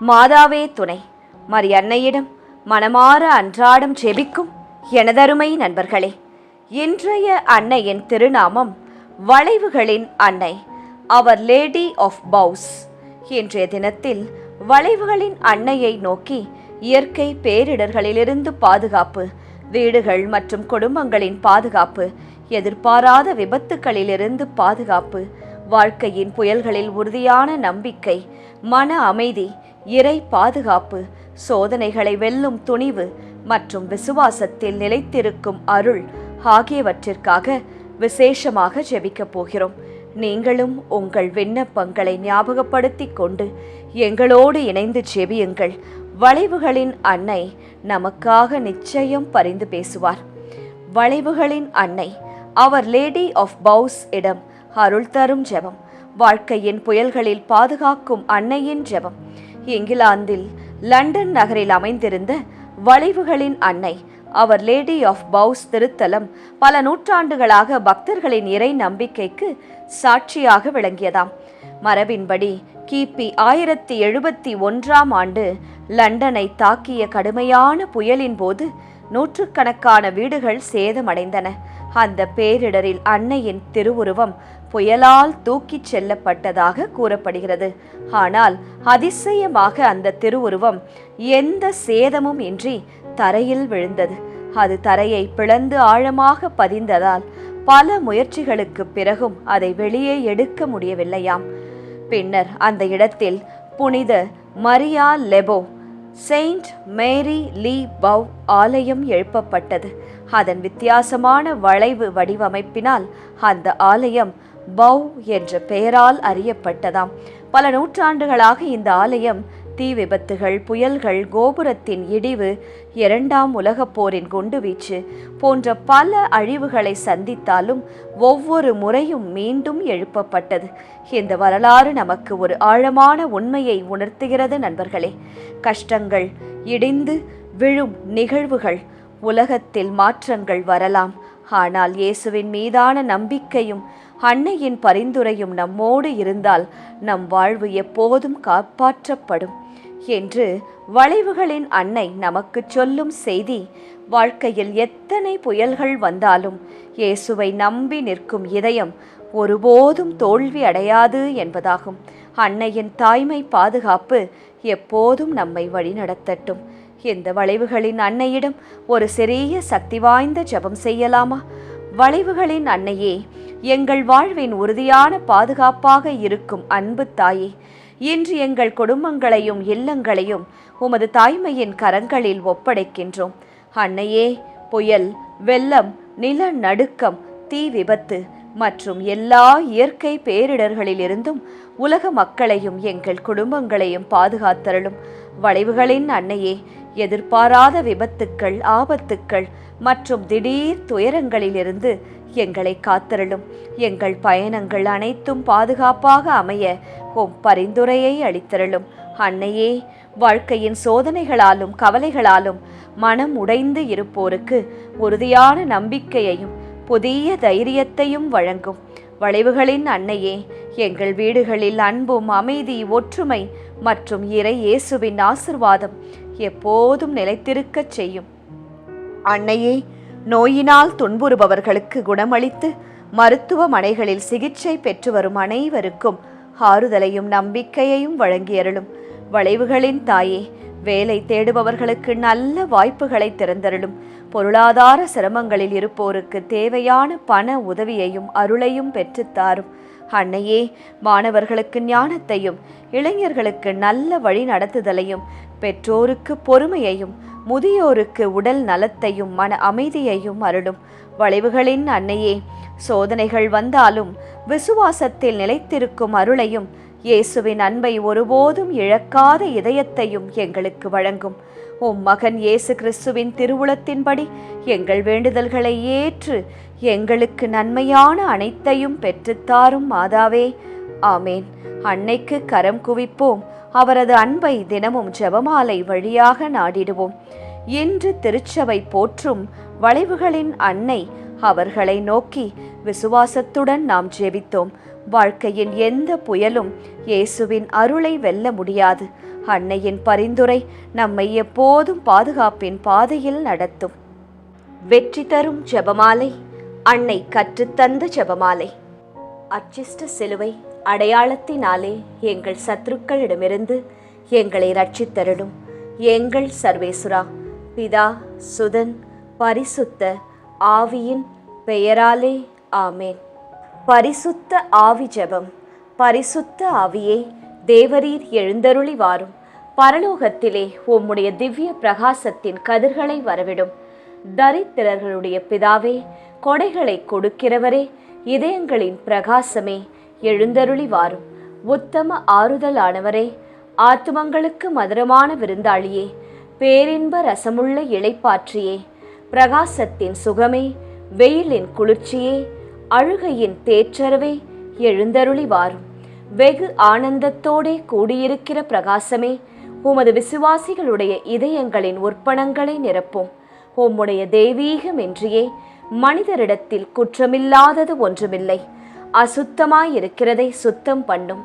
மாதாவே துணை. மரியன்னையிடம் மனமாற அன்றாடம் ஜெபிக்கும் எனதருமை நண்பர்களே, இன்றைய அன்னையின் திருநாமம் வளைவுகளின் அன்னை, அவர் லேடி ஆஃப் பவுஸ். இன்றைய தினத்தில் வளைவுகளின் அன்னையை நோக்கி இயற்கை பேரிடர்களிலிருந்து பாதுகாப்பு, வீடுகள் மற்றும் குடும்பங்களின் பாதுகாப்பு, எதிர்பாராத விபத்துக்களிலிருந்து பாதுகாப்பு, வாழ்க்கையின் புயல்களில் உறுதியான நம்பிக்கை, மன அமைதி, இறை பாதுகாப்பு, சோதனைகளை வெல்லும் துணிவு மற்றும் விசுவாசத்தில் நிலைத்திருக்கும் அருள் ஆகியவற்றிற்காக விசேஷமாக ஜெபிக்கப் போகிறோம். நீங்களும் உங்கள் விண்ணப்பங்களை ஞாபகப்படுத்திக் கொண்டு எங்களோடு இணைந்து ஜெபியுங்கள். வளைவுகளின் அன்னை நமக்காக நிச்சயம் பரிந்து பேசுவார். வளைவுகளின் அன்னை, அவர் லேடி ஆஃப் பவுஸ் இடம் அருள் தரும் ஜெபம், வாழ்க்கையின் புயல்களில் பாதுகாக்கும் அன்னையின் ஜெபம். இங்கிலாந்தில் லண்டன் நகரில் அமைந்திருந்த வளைவுகளின் அன்னை, அவர் லேடி ஆஃப் பவுஸ் திருத்தலம் பல நூற்றாண்டுகளாக பக்தர்களின் இறை நம்பிக்கைக்கு சாட்சியாக விளங்கியதாம். மரபின்படி கிபி 1071 லண்டனை தாக்கிய கடுமையான புயலின் போது நூற்றுக்கணக்கான வீடுகள் சேதமடைந்தன. அந்த பேரிடரில் அன்னையின் திருவுருவம் புயலால் தூக்கிச் செல்லப்பட்டதாக கூறப்படுகிறது. ஆனால் அதிசயமாக அந்த திருவுருவம் எந்த சேதமும் இன்றி தரையில் விழுந்தது. அது தரையை பிளந்து ஆழமாக பதிந்ததால் பல முயற்சிகளுக்கு பிறகும் அதை வெளியே எடுக்க முடியவில்லையாம். பின்னர் அந்த இடத்தில் புனித மரியா லெபோ, செயின்ட் மேரி லீ பவ் ஆலயம் எழுப்பப்பட்டது. அதன் வித்தியாசமான வளைவு வடிவமைப்பினால் அந்த ஆலயம் பவ் என்ற பெயரால் அறியப்பட்டதாம். பல நூற்றாண்டுகளாக இந்த ஆலயம் தீ விபத்துகள், புயல்கள், கோபுரத்தின் இடிவு, 2ஆம் உலகப் போரின் குண்டுவீச்சு போன்ற பல அழிவுகளை சந்தித்தாலும் ஒவ்வொரு முறையும் மீண்டும் எழுப்பப்பட்டது. இந்த வரலாறு நமக்கு ஒரு ஆழமான உண்மையை உணர்த்துகிறது நண்பர்களே. கஷ்டங்கள், இடிந்து விழும் நிகழ்வுகள், உலகத்தில் மாற்றங்கள் வரலாம். ஆனால் இயேசுவின் மீதான நம்பிக்கையும் அன்னையின் பரிந்துரையும் நம்மோடு இருந்தால் நம் வாழ்வு எப்போதும் காப்பாற்றப்படும் என்று வளைவுகளின் அன்னை நமக்கு சொல்லும் செய்தி, வாழ்க்கையில் எத்தனை புயல்கள் வந்தாலும் இயேசுவை நம்பி நிற்கும் இதயம் ஒருபோதும் தோல்வி அடையாது என்பதாகும். அன்னையின் தாய்மை பாதுகாப்பு எப்போதும் நம்மை வழிநடத்தட்டும். இந்த வளைவுகளின் அன்னையிடம் ஒரு சிறிய சக்தி வாய்ந்த ஜெபம் செய்யலாமா? வளைவுகளின் அன்னையே, எங்கள் வாழ்வின் உறுதியான பாதுகாப்பாக இருக்கும் அன்பு தாயே, இன்று எங்கள் குடும்பங்களையும் இல்லங்களையும் உமது தாய்மையின் கரங்களில் ஒப்படைக்கின்றோம். அன்னையே, புயல், வெள்ளம், நிலநடுக்கம், தீ விபத்து மற்றும் எல்லா இயற்கை பேரிடர்களிலிருந்தும் உலக மக்களையும் எங்கள் குடும்பங்களையும் பாதுகாத்தருளும். வளைவுகளின் அன்னையே, எதிர்பாராத விபத்துக்கள், ஆபத்துக்கள் மற்றும் திடீர் துயரங்களிலிருந்து எங்களை காத்தருளும். எங்கள் பயணங்கள் அனைத்தும் பாதுகாப்பாக அமைய உம் பரிந்துரையை அளித்தருளும். அன்னையே, வாழ்க்கையின் சோதனைகளாலும் கவலைகளாலும் மனம் உடைந்து இருப்போருக்கு உறுதியான நம்பிக்கையையும் புதிய தைரியத்தையும் வழங்கும். வளைவுகளின் அன்னையே, எங்கள் வீடுகளில் அன்பும் அமைதி, ஒற்றுமை மற்றும் இறை இயேசுவின் ஆசிர்வாதம் எப்போதும் நிலைத்திருக்கச் செய்யும். அன்னையே, நோயினால் துன்புறுபவர்களுக்கு குணமளித்து மருத்துவமனைகளில் சிகிச்சை பெற்று வரும் அனைவருக்கும் ஆறுதலையும் நம்பிக்கையையும் வழங்கியருளும். வளைவுகளின் தாயே, வேலை தேடுபவர்களுக்கு நல்ல வாய்ப்புகளை திறந்தருளும். பொருளாதார சிரமங்களில் இருப்போருக்கு தேவையான பண உதவியையும் அருளையும் பெற்றுத்தாரும். அன்னையே, மாணவர்களுக்கு ஞானத்தையும் இளைஞர்களுக்கு நல்ல வழி நடத்துதலையும் பெற்றோருக்கு பொறுமையையும் முதியோருக்கு உடல் நலத்தையும் மன அமைதியையும் அருளும். வளைவுகளின் அன்னையே, சோதனைகள் வந்தாலும் விசுவாசத்தில் நிலைத்திருக்கும் அருளையும் இயேசுவின் அன்பை ஒருபோதும் இழக்காத இதயத்தையும் எங்களுக்கு வழங்கும். உம் மகன் இயேசு கிறிஸ்துவின் திருவுளத்தின்படி எங்கள் வேண்டுதல்களை ஏற்று எங்களுக்கு நன்மையான அனைத்தையும் பெற்றுத்தாரும் மாதாவே. ஆமேன். அன்னைக்கு கரம் குவிப்போம். அவரது அன்பை தினமும் ஜெபமாலை வழியாக நாடிடுவோம். இன்று திருச்சபை போற்றும் வளைவுகளின் அன்னை அவர்களை நோக்கி விசுவாசத்துடன் நாம் ஜெபித்தோம். வாழ்க்கையின் எந்த புயலும் இயேசுவின் அருளை வெல்ல முடியாது. அன்னையின் பரிந்துரை நம்மை எப்போதும் பாதுகாப்பின் பாதையில் நடத்தும். வெற்றி தரும் ஜெபமாலை. அன்னை கற்றுத்தந்த ஜெபமாலை. அர்ச்சிஷ்ட சிலுவை அடையாளத்தினாலே எங்கள் சத்துருக்களிடமிருந்து எங்களை ரட்சித்தருளும். எங்கள் சர்வேசுரா, பிதா, சுதன், பரிசுத்த ஆவியின் பெயராலே ஆமேன். பரிசுத்த ஆவி ஜெபம். பரிசுத்த ஆவியே, தேவரீர் எழுந்தருளி வாரும். பரலோகத்திலே உம்முடைய திவ்ய பிரகாசத்தின் கதிர்களை வரவிடும். தரித்திரர்களுடைய பிதாவே, கொடைகளை கொடுக்கிறவரே, இதயங்களின் பிரகாசமே, எழுந்தருளி வாரும். உத்தம ஆறுதலானவரே, ஆத்துமங்களுக்கு மதுரமான விருந்தாளியே, பேரின்ப ரசமுள்ள இளைப்பாற்றியே, பிரகாசத்தின் சுகமே, வெயிலின் குளிர்ச்சியே, அழுகையின் தேற்றரவே, எழுந்தருளி வாரும். வெகு ஆனந்தத்தோடே கூடியிருக்கிற பிரகாசமே, உமது விசுவாசிகளுடைய இதயங்களின் உற்பணங்களை நிரப்பும். உம்முடைய தெய்வீகமின்றியே மனிதரிடத்தில் குற்றமில்லாதது ஒன்றுமில்லை. அசுத்தமாயிருக்கிறதை சுத்தம் பண்ணும்,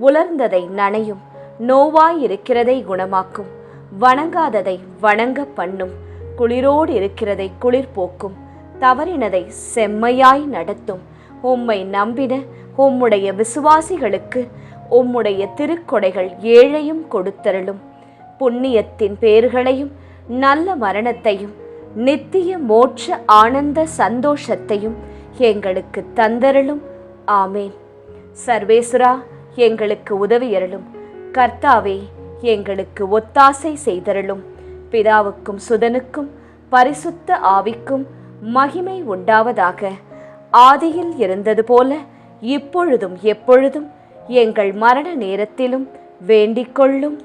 உலர்ந்ததை நனையும், நோவாயிருக்கிறதை குணமாக்கும், வணங்காததை வணங்க பண்ணும், குளிரோடு இருக்கிறதை குளிர் போக்கும், தவறினதை செம்மையாய் நடத்தும். உம்மை நம்பின உம்முடைய விசுவாசிகளுக்கு உம்முடைய திருக்கொடைகள் ஏழையும் கொடுத்தருளும். புண்ணியத்தின் பேர்களையும் நல்ல மரணத்தையும் நித்திய மோட்ச ஆனந்த சந்தோஷத்தையும் எங்களுக்கு தந்தருளும். ஆமேன். சர்வேசுரா, எங்களுக்கு உதவியருளும். கர்த்தாவே, எங்களுக்கு ஒத்தாசை செய்தருளும். பிதாவுக்கும் சுதனுக்கும் பரிசுத்த ஆவிக்கும் மகிமை உண்டாவதாக. ஆதியில் இருந்தது போல இப்பொழுதும் எப்பொழுதும் எங்கள் மரண நேரத்திலும் வேண்டிக்கொள்ளும்.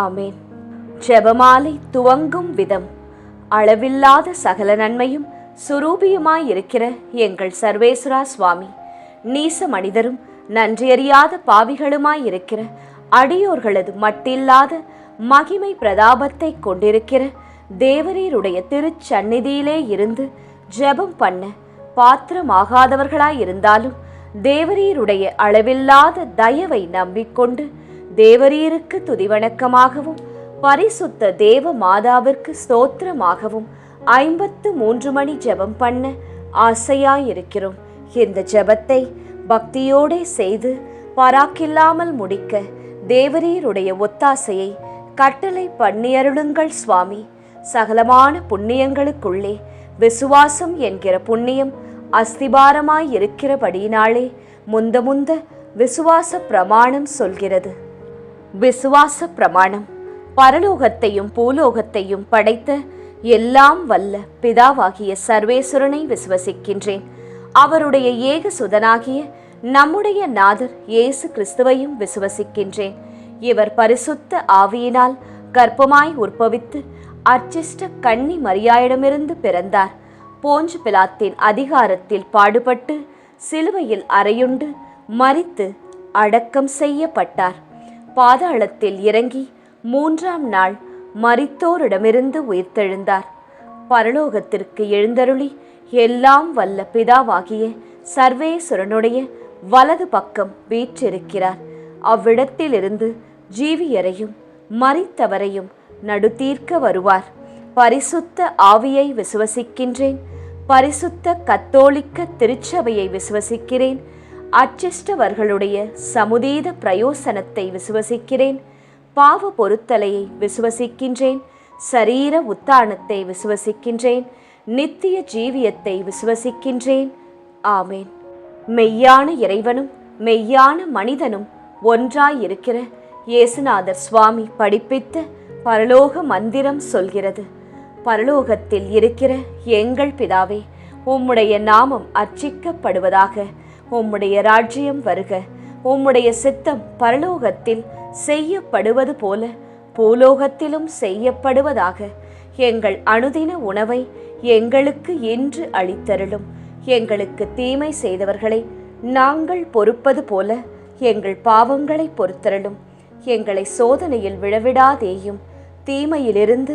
ஆமேன். ஜெபமாலை துவங்கும் விதம். அளவில்லாத சகல நன்மையும் சுரூபியுமாயிருக்கிற எங்கள் சர்வேஸ்வரா சுவாமி, நீச மனிதரும் நன்றியறியாத பாவிகளுமாயிருக்கிற அடியோர்களது மட்டில்லாத மகிமை பிரதாபத்தை கொண்டிருக்கிற தேவரீருடைய திருச்சந்நிதியிலே இருந்து ஜெபம் பண்ண பாத்திரமாகாதவர்களாயிருந்தாலும் தேவரீருடைய அளவில்லாத தயவை நம்பிக்கொண்டு தேவரீருக்கு துதிவணக்கமாகவும் பரிசுத்த தேவ மாதாவிற்கு ஸ்தோத்திரமாகவும் 53 மணி ஜெபம் பண்ண ஆசையாயிருக்கிறோம். இந்த ஜெபத்தை பக்தியோடே செய்து பராக்கில்லாமல் முடிக்க தேவரீருடைய ஒத்தாசையை கட்டளை பண்ணியருளுங்கள் சுவாமி. சகலமான புண்ணியங்களுக்குள்ளே விசுவாசம் என்கிற புண்ணியம் அஸ்திபாரமாயிருக்கிறபடியினாலே முந்த விசுவாச பிரமாணம் சொல்கிறது. விசுவாச பிரமாணம். பரலோகத்தையும் பூலோகத்தையும் படைத்த எல்லாம் வல்ல பிதாவாகிய சர்வேஸ்வரனை விசுவசிக்கின்றேன். அவருடைய ஏக சுதனாகிய நம்முடைய நாதர் இயேசு கிறிஸ்துவையும் விசுவசிக்கின்றேன். இவர் பரிசுத்த ஆவியினால் கர்ப்பமாய் உற்பவித்து அர்ச்சிஷ்ட கன்னி மரியாயிடமிருந்து பிறந்தார். போஞ்சு பிலாத்தின் அதிகாரத்தில் பாடுபட்டு சிலுவையில் அறையுண்டு மரித்து அடக்கம் செய்யப்பட்டார். பாதாளத்தில் இறங்கி 3ஆம் நாள் மரித்தோரிடமிருந்து உயிர்த்தெழுந்தார். பரலோகத்திற்கு எழுந்தருளி எல்லாம் வல்ல பிதாவாகிய சர்வேஸ்வரனுடைய வலது பக்கம் வீற்றிருக்கிறார். அவ்விடத்திலிருந்து ஜீவியரையும் மரித்தவரையும் நடுதீர்க்க வருவார். பரிசுத்த ஆவியை விசுவசிக்கின்றேன். பரிசுத்த கத்தோலிக்க திருச்சபையை விசுவசிக்கிறேன். அச்சிஷ்டவர்களுடைய சமுதீத பிரயோசனத்தை விசுவசிக்கிறேன். பாவ பொருத்தலையை விசுவசிக்கின்றேன். சரீர உத்தானத்தை விசுவசிக்கின்றேன். நித்திய ஜீவியத்தை விசுவசிக்கின்றேன். ஆமேன். மெய்யான இறைவனும் மெய்யான மனிதனும் ஒன்றாயிருக்கிற இயேசுநாதர் சுவாமி படிப்பித்த பரலோக மந்திரம் சொல்கிறது. பரலோகத்தில் இருக்கிற எங்கள் பிதாவே, உம்முடைய நாமம் அர்ச்சிக்கப்படுவதாக. உம்முடைய ராஜ்யம் வருக. உம்முடைய சித்தம் பரலோகத்தில் செய்யப்படுவது போல பூலோகத்திலும் செய்யப்படுவதாக. எங்கள் அனுதின உணவை எங்களுக்கு இன்று அளித்தருளும். எங்களுக்கு தீமை செய்தவர்களை நாங்கள் பொறுப்பது போல எங்கள் பாவங்களை பொறுத்தருளும். எங்களை சோதனையில் விழவிடாதேயும், தீமையிலிருந்து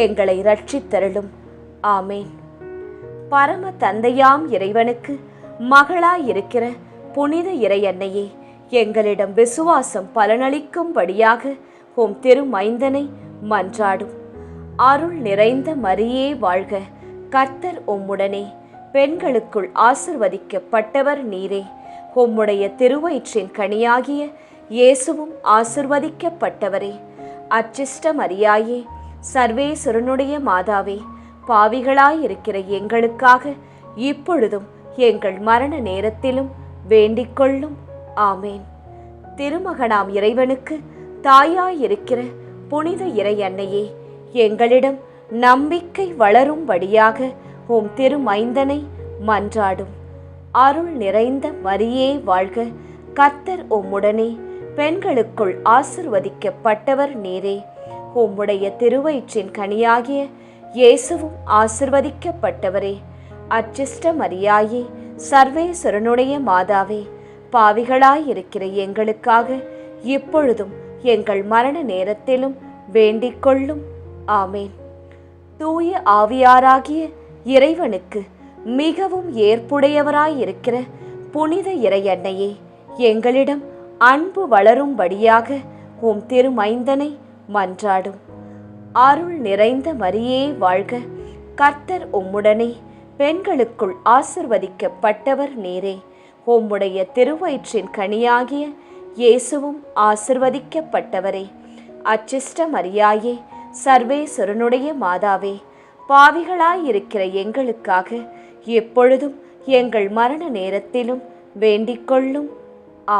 எங்களை ரட்சித்தருளும். ஆமேன். பரம தந்தையாம் இறைவனுக்கு மகளாயிருக்கிற புனித இறையன்னையே, எங்களிடம் விசுவாசம் பலனளிக்கும்படியாக உம் திருமைந்தனை மன்றாடும். அருள் நிறைந்த மரியே வாழ்க, கர்த்தர் உம்முடனே, பெண்களுக்குள் ஆசிர்வதிக்கப்பட்டவர் நீரே. உம்முடைய திருவயிற்றின் கனியாகிய இயேசுவும் ஆசிர்வதிக்கப்பட்டவரே. அச்சிஷ்ட மரியாயே, சர்வேசுரனுடைய மாதாவே, பாவிகளாயிருக்கிற எங்களுக்காக இப்பொழுதும் எங்கள் மரண நேரத்திலும் வேண்டிக்கொள்ளும். ஆமேன். திருமகனாம் இறைவனுக்கு தாயாயிருக்கிற புனித இறையன்னையே, எங்களிடம் நம்பிக்கை வளரும்படியாக உம் திருமைந்தனை மன்றாடும். அருள் நிறைந்த மரியே வாழ்க, கர்த்தர் உம்முடனே, பெண்களுக்குள் ஆசிர்வதிக்கப்பட்டவர் நீரே. உம்முடைய திருவயிற்றின் கனியாகிய இயேசுவும் ஆசிர்வதிக்கப்பட்டவரே. அச்சிஷ்ட மரியாயே, சர்வேசுரனுடைய மாதாவே, பாவிகளாயிருக்கிற எங்களுக்காக இப்பொழுதும் எங்கள் மரண நேரத்திலும் வேண்டிக்கொள்ளும். ஆமேன். தூய ஆவியாராகிய இறைவனுக்கு மிகவும் ஏற்புடையவராயிருக்கிற புனித இறையன்னையே, எங்களிடம் அன்பு வளரும்படியாக உம் திருமைந்தனை மன்றாடும். அருள் நிறைந்த மரியே வாழ்க, கர்த்தர் உம்முடனே, பெண்களுக்குள் ஆசிர்வதிக்கப்பட்டவர் நீரே. உம்முடைய திருவயிற்றின் கனியாகிய இயேசுவும் ஆசிர்வதிக்கப்பட்டவரே. அச்சிஷ்ட மரியாயே, சர்வேசுரனுடைய மாதாவே, பாவிகளாயிருக்கிற எங்களுக்காக எப்பொழுதும் எங்கள் மரண நேரத்திலும் வேண்டிக்கொள்ளும்.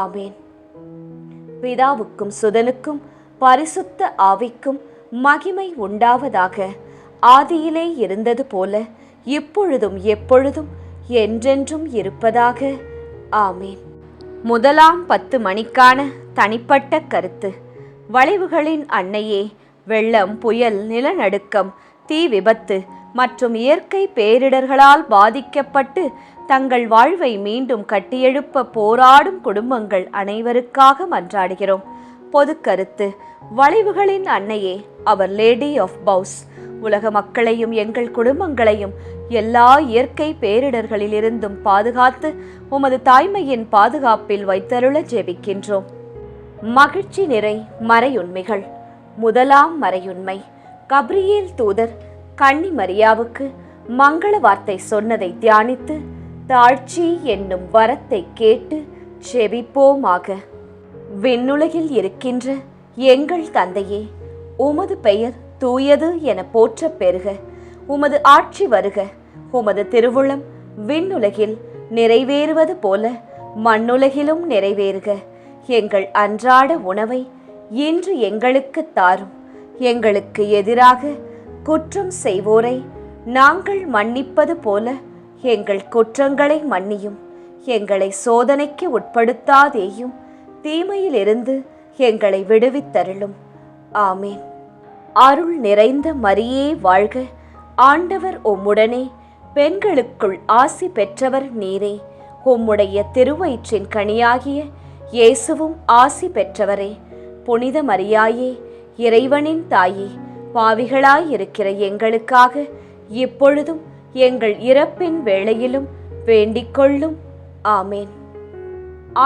ஆமேன். பிதாவுக்கும் சுதனுக்கும் பரிசுத்த ஆவிக்கும் மகிமை உண்டாவதாக. ஆதியிலே இருந்தது போல இப்பொழுதும் எப்பொழுதும் என்றென்றும் இருப்பதாக. ஆமேன். முதலாம் 10 மணிக்கான தனிப்பட்ட கருத்து. வளைவுகளின் அன்னையே, வெள்ளம், புயல், நிலநடுக்கம், தீ விபத்து மற்றும் இயற்கை பேரிடர்களால் பாதிக்கப்பட்டு தங்கள் வாழ்வை மீண்டும் கட்டியெழுப்ப போராடும் குடும்பங்கள் அனைவருக்காக மன்றாடுகிறோம். பொது கருத்து. வளைவுகளின் அன்னையே, அவர் லேடி ஆஃப் பவுஸ், உலக மக்களையும் எங்கள் குடும்பங்களையும் எல்லா இயற்கை பேரிடர்களிலிருந்தும் பாதுகாத்து உமது தாய்மையின் பாதுகாப்பில் வைத்தருள ஜெபிக்கின்றோம். மகிழ்ச்சி நிறை மறையுண்மைகள். முதலாம் மறையுண்மை. கப்ரியேல் தூதர் கன்னி மரியாவுக்கு மங்கள வார்த்தை சொன்னதை தியானித்து தாழ்ச்சி என்னும் வரத்தை கேட்டு ஜெபிப்போமாக. விண்ணுலகில் இருக்கின்ற எங்கள் தந்தையே, உமது பெயர் தூயது என போற்ற பெறுக. உமது ஆட்சி வருக. உமது திருவுளம் விண்ணுலகில் நிறைவேறுவது போல மண்ணுலகிலும் நிறைவேறுக. எங்கள் அன்றாட உணவை இன்று எங்களுக்கு தாரும். எங்களுக்கு எதிராக குற்றம் செய்வோரை நாங்கள் மன்னிப்பது போல எங்கள் குற்றங்களை மன்னியும். எங்களை சோதனைக்கு உட்படுத்தாதேயும், தீமையிலிருந்து எங்களை விடுவித்தருளும். ஆமேன். அருள் நிறைந்த மரியே வாழ்க, ஆண்டவர் உம்முடனே, பெண்களுக்குள் ஆசி பெற்றவர் நீரே. உம்முடைய திருவயிற்றின் கனியாகிய இயேசுவும் ஆசி பெற்றவரே. புனித மரியாயே, இறைவனின் தாயே, பாவிகளாயிருக்கிற எங்களுக்காக இப்பொழுதும் எங்கள் இறப்பின் வேளையிலும் வேண்டிக்கொள்ளும். ஆமேன்.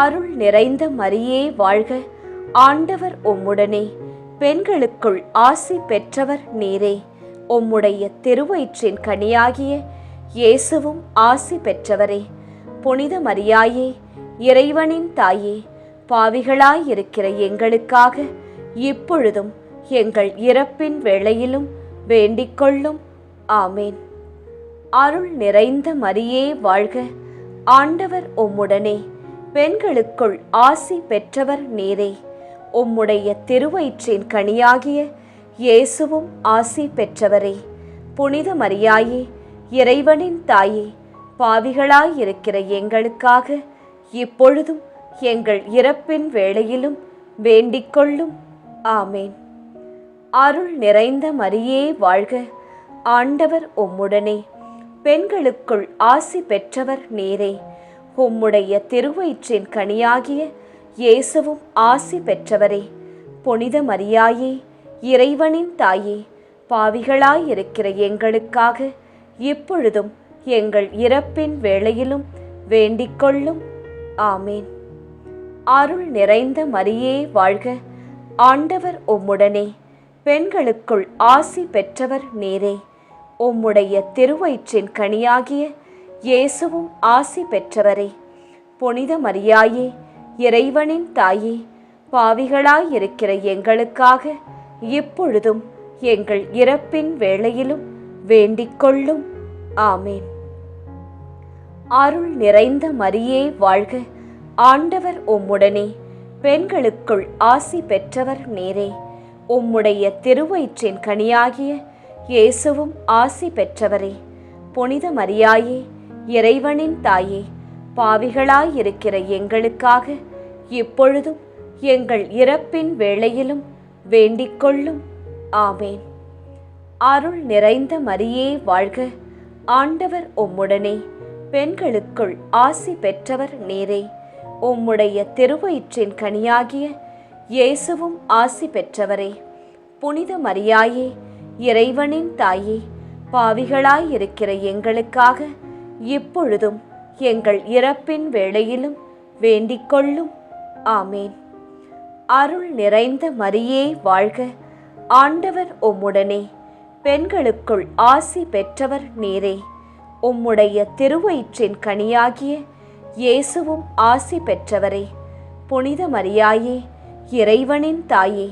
அருள் நிறைந்த மரியே வாழ்க, ஆண்டவர் உம்முடனே, பெண்களுக்குள் ஆசி பெற்றவர் நீரே. உம்முடைய திருவயிற்றின் கனியாகிய இயேசுவும் ஆசி பெற்றவரே. புனித மரியாயே, இறைவனின் தாயே, பாவிகளாயிருக்கிற எங்களுக்காக இப்பொழுதும் எங்கள் இறப்பின் வேளையிலும் வேண்டிக்கொள்ளும். ஆமேன். அருள் நிறைந்த மரியே வாழ்க, ஆண்டவர் உம்முடனே, பெண்களுக்குள் ஆசி பெற்றவர் நீரே. உம்முடைய திருவயிற்றின் கனியாகிய இயேசுவும் ஆசி பெற்றவரே. புனித மரியாயே, இறைவனின் தாயே, பாவிகளாயிருக்கிற எங்களுக்காக இப்பொழுதும் எங்கள் இறப்பின் வேளையிலும் வேண்டிக்கொள்ளும். ஆமேன். அருள் நிறைந்த மரியே வாழ்க, ஆண்டவர் உம்முடனே, பெண்களுக்குள் ஆசி பெற்றவர் நீரே. உம்முடைய திருவயிற்றின் கனியாகிய இயேசுவும் ஆசி பெற்றவரே. புனித மரியாயே, இறைவனின் தாயே, பாவிகளாயிருக்கிற எங்களுக்காக இப்பொழுதும் எங்கள் இறப்பின் வேளையிலும் வேண்டிக்கொள்ளும். ஆமேன். அருள் நிறைந்த மரியே வாழ்க, ஆண்டவர் உம்முடனே, பெண்களுக்குள் ஆசி பெற்றவர் நீரே. உம்முடைய திருவயிற்றின் கனியாகிய இயேசுவும் ஆசி பெற்றவரே. புனித மரியாயே, இறைவனின் தாயே, பாவிகளாயிருக்கிற எங்களுக்காக இப்பொழுதும் எங்கள் இறப்பின் வேளையிலும் வேண்டிக்கொள்ளும். ஆமேன். அருள் நிறைந்த மரியே வாழ்க, ஆண்டவர் உம்முடனே, பெண்களுக்குள் ஆசி பெற்றவர் நீரே. உம்முடைய திருவயிற்றின் கனியாகிய இயேசுவும் ஆசி பெற்றவரே. புனித மரியாயே, இறைவனின் தாயே, பாவிகளாயிருக்கிற எங்களுக்காக இப்பொழுதும் எங்கள் இறப்பின் வேளையிலும் வேண்டிக்கொள்ளும். ஆமேன். அருள் நிறைந்த மரியே வாழ்க, ஆண்டவர் உம்முடனே, பெண்களுக்குள் ஆசி பெற்றவர் நீரே. உம்முடைய திருவயிற்றின் கனியாகிய இயேசுவும் ஆசி பெற்றவரே. புனித மரியாயே, இறைவனின் தாயே, பாவிகளாயிருக்கிற எங்களுக்காக இப்பொழுதும் எங்கள் இறப்பின் வேளையிலும் வேண்டிக்கொள்ளும். ஆமேன். அருள் நிறைந்த மரியே வாழ்க, ஆண்டவர் உம்முடனே, பெண்களுக்குள் ஆசி பெற்றவர் நீரே. உம்முடைய திருவயிற்றின் கனியாகிய இயேசுவும் ஆசி பெற்றவரே. புனித மரியாயே, இறைவனின் தாயே,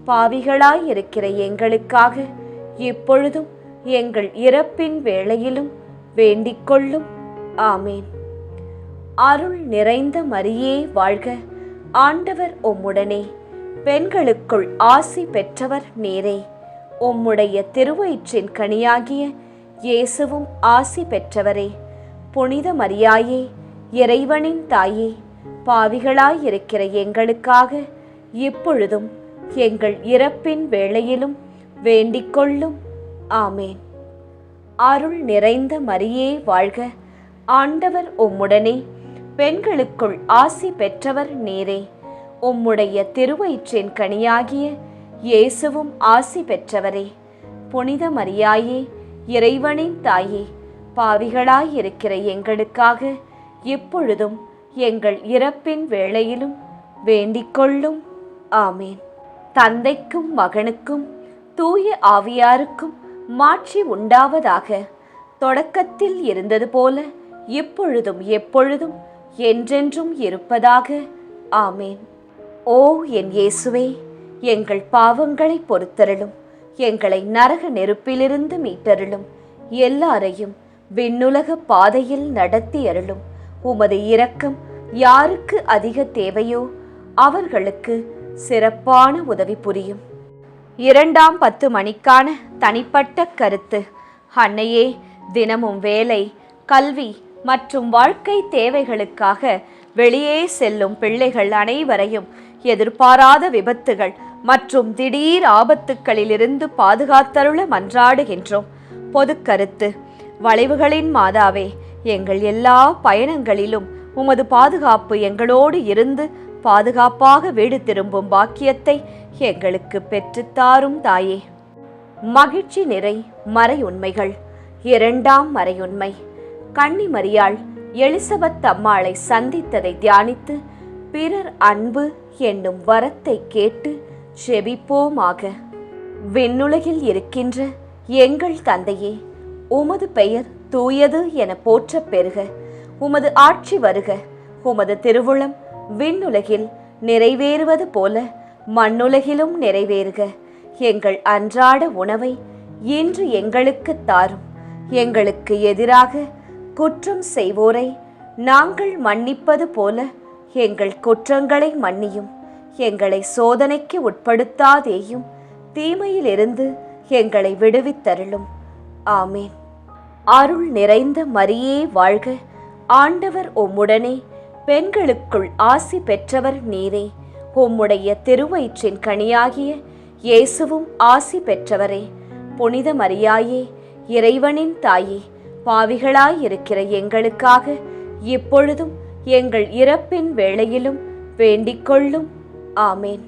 பாவிகளாயிருக்கிற எங்களுக்காக இப்பொழுதும் எங்கள் இறப்பின் வேளையிலும் வேண்டிக்கொள்ளும். ஆமேன். அருள் நிறைந்த மரியே வாழ்க, ஆண்டவர் உம்முடனே, பெண்களுக்குள் ஆசி பெற்றவர் நீரே. உம்முடைய திருவயிற்றின் கனியாகிய இயேசுவும் ஆசி பெற்றவரே. புனித மரியாயே, இறைவனின் தாயே, பாவிகளாயிருக்கிற எங்களுக்காக இப்பொழுதும் எங்கள் இறப்பின் வேளையிலும் வேண்டிக்கொள்ளும். ஆமேன். அருள் நிறைந்த மரியே வாழ்க, ஆண்டவர் உம்முடனே, பெண்களுக்குள் ஆசி பெற்றவர் நீரே. உம்முடைய திருவயிற்றின் கனியாகிய இயேசுவும் ஆசி பெற்றவரே. புனித மரியாயே, இறைவனின் தாயே, பாவிகளாயிருக்கிற எங்களுக்காக இப்பொழுதும் எங்கள் இறப்பின் வேளையிலும் வேண்டிக்கொள்ளும். ஆமேன். தந்தைக்கும் மகனுக்கும் தூய ஆவியாருக்கும் மாட்சி உண்டாவதாக. தொடக்கத்தில் இருந்தது போல இப்பொழுதும் எப்பொழுதும் என்றென்றும் இருப்பதாக. ஆமேன். ஓ என் இயேசுவே, எங்கள் பாவங்களை பொறுத்தருளும், எங்களை நரக நெருப்பிலிருந்து மீட்டருளும், எல்லாரையும் விண்ணுலக பாதையில் நடத்தி அருளும். உமது இரக்கம் யாருக்கு அதிக தேவையோ அவர்களுக்கு சிறப்பான உதவி புரியும். 2ஆம் 10 மணிக்கான தனிப்பட்ட கருத்து. அன்னையே, தினமும் வேலை, கல்வி மற்றும் வாழ்க்கை தேவைகளுக்காக வெளியே செல்லும் பிள்ளைகள் அனைவரையும் எதிர்பாராத விபத்துகள் மற்றும் திடீர் ஆபத்துக்களிலிருந்து பாதுகாத்தருள மன்றாடுகின்றோம். பொது கருத்து. வளைவுகளின் மாதாவே, எங்கள் எல்லா பயணங்களிலும் உமது பாதுகாப்பு எங்களோடு இருந்து பாதுகாப்பாக வீடு திரும்பும் பாக்கியத்தை எங்களுக்கு பெற்றுத்தாரும் தாயே. மகிழ்ச்சி நிறை மறையுண்மைகள். 2ஆம் மறையுண்மை. கன்னி மரியாள் எலிசபெத் அம்மாளை சந்தித்ததை தியானித்து பிறர் அன்பு என்னும் வரத்தை கேட்டு செபிப்போமாக. விண்ணுலகில் இருக்கின்ற எங்கள் தந்தையே, உமது பெயர் தூயது என போற்றப் பெறுக. உமது ஆட்சி வருக. உமது திருவுளம் விண்ணுலகில் நிறைவேறுவது போல மண்ணுலகிலும் நிறைவேறுக. எங்கள் அன்றாட உணவை இன்று எங்களுக்கு தாரும். எங்களுக்கு எதிராக குற்றம் செய்வோரை நாங்கள் மன்னிப்பது போல எங்கள் குற்றங்களை மன்னியும். எங்களை சோதனைக்கு உட்படுத்தாதேயும், தீமையிலிருந்து எங்களை விடுவித்தருளும். ஆமேன். அருள் நிறைந்த மரியே வாழ்க, ஆண்டவர் உம்முடனே, பெண்களுக்குள் ஆசி பெற்றவர் நீரே. உம்முடைய திருவயிற்றின் கனியாகிய இயேசுவும் ஆசி பெற்றவரே. புனித மரியாயே, இறைவனின் தாயே, பாவிகளாயிருக்கிற எங்களுக்காக இப்பொழுதும் எங்கள் இறப்பின் வேளையிலும் வேண்டிக்கொள்ளும். ஆமேன்.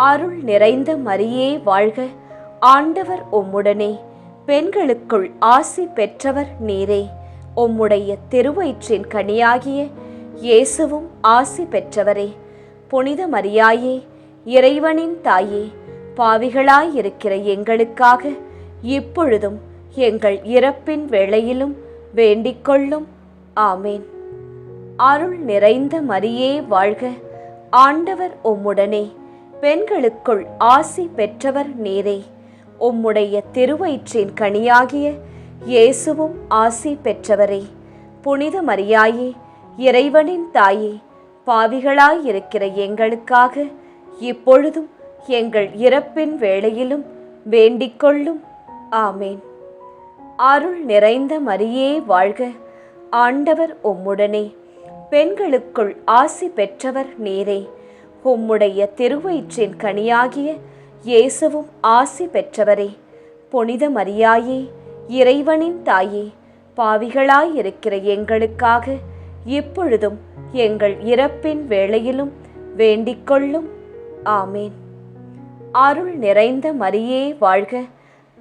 அருள் நிறைந்த மரியே வாழ்க, ஆண்டவர் உம்முடனே, பெண்களுக்குள் ஆசி பெற்றவர் நீரே. உம்முடைய திருவயிற்றின் கனியாகிய இயேசுவும் ஆசி பெற்றவரே. புனித மரியாயே, இறைவனின் தாயே, பாவிகளாயிருக்கிற எங்களுக்காக இப்பொழுதும் எங்கள் இறப்பின் வேளையிலும் வேண்டிக்கொள்ளும். ஆமேன். அருள் நிறைந்த மரியே வாழ்க, ஆண்டவர் உம்முடனே, பெண்களுக்குள் ஆசி பெற்றவர் நீரே. உம்முடைய திருவயிற்றின் கனியாகிய இயேசுவும் ஆசி பெற்றவரே. புனித மரியாயே, இறைவனின் தாயே, பாவிகளாயிருக்கிற எங்களுக்காக இப்பொழுதும் எங்கள் இறப்பின் வேளையிலும் வேண்டிக்கொள்ளும். ஆமேன். அருள் நிறைந்த மரியே வாழ்க, ஆண்டவர் உம்முடனே, பெண்களுக்குள் ஆசி பெற்றவர் நீரே. உம்முடைய திருவயிற்றின் கனியாகிய இயேசுவும் ஆசி பெற்றவரே. புனித மரியாயே, இறைவனின் தாயே, பாவிகளாயிருக்கிற எங்களுக்காக இப்பொழுதும் எங்கள் இறப்பின் வேளையிலும் வேண்டிக்கொள்ளும். ஆமேன். அருள் நிறைந்த மரியே வாழ்க,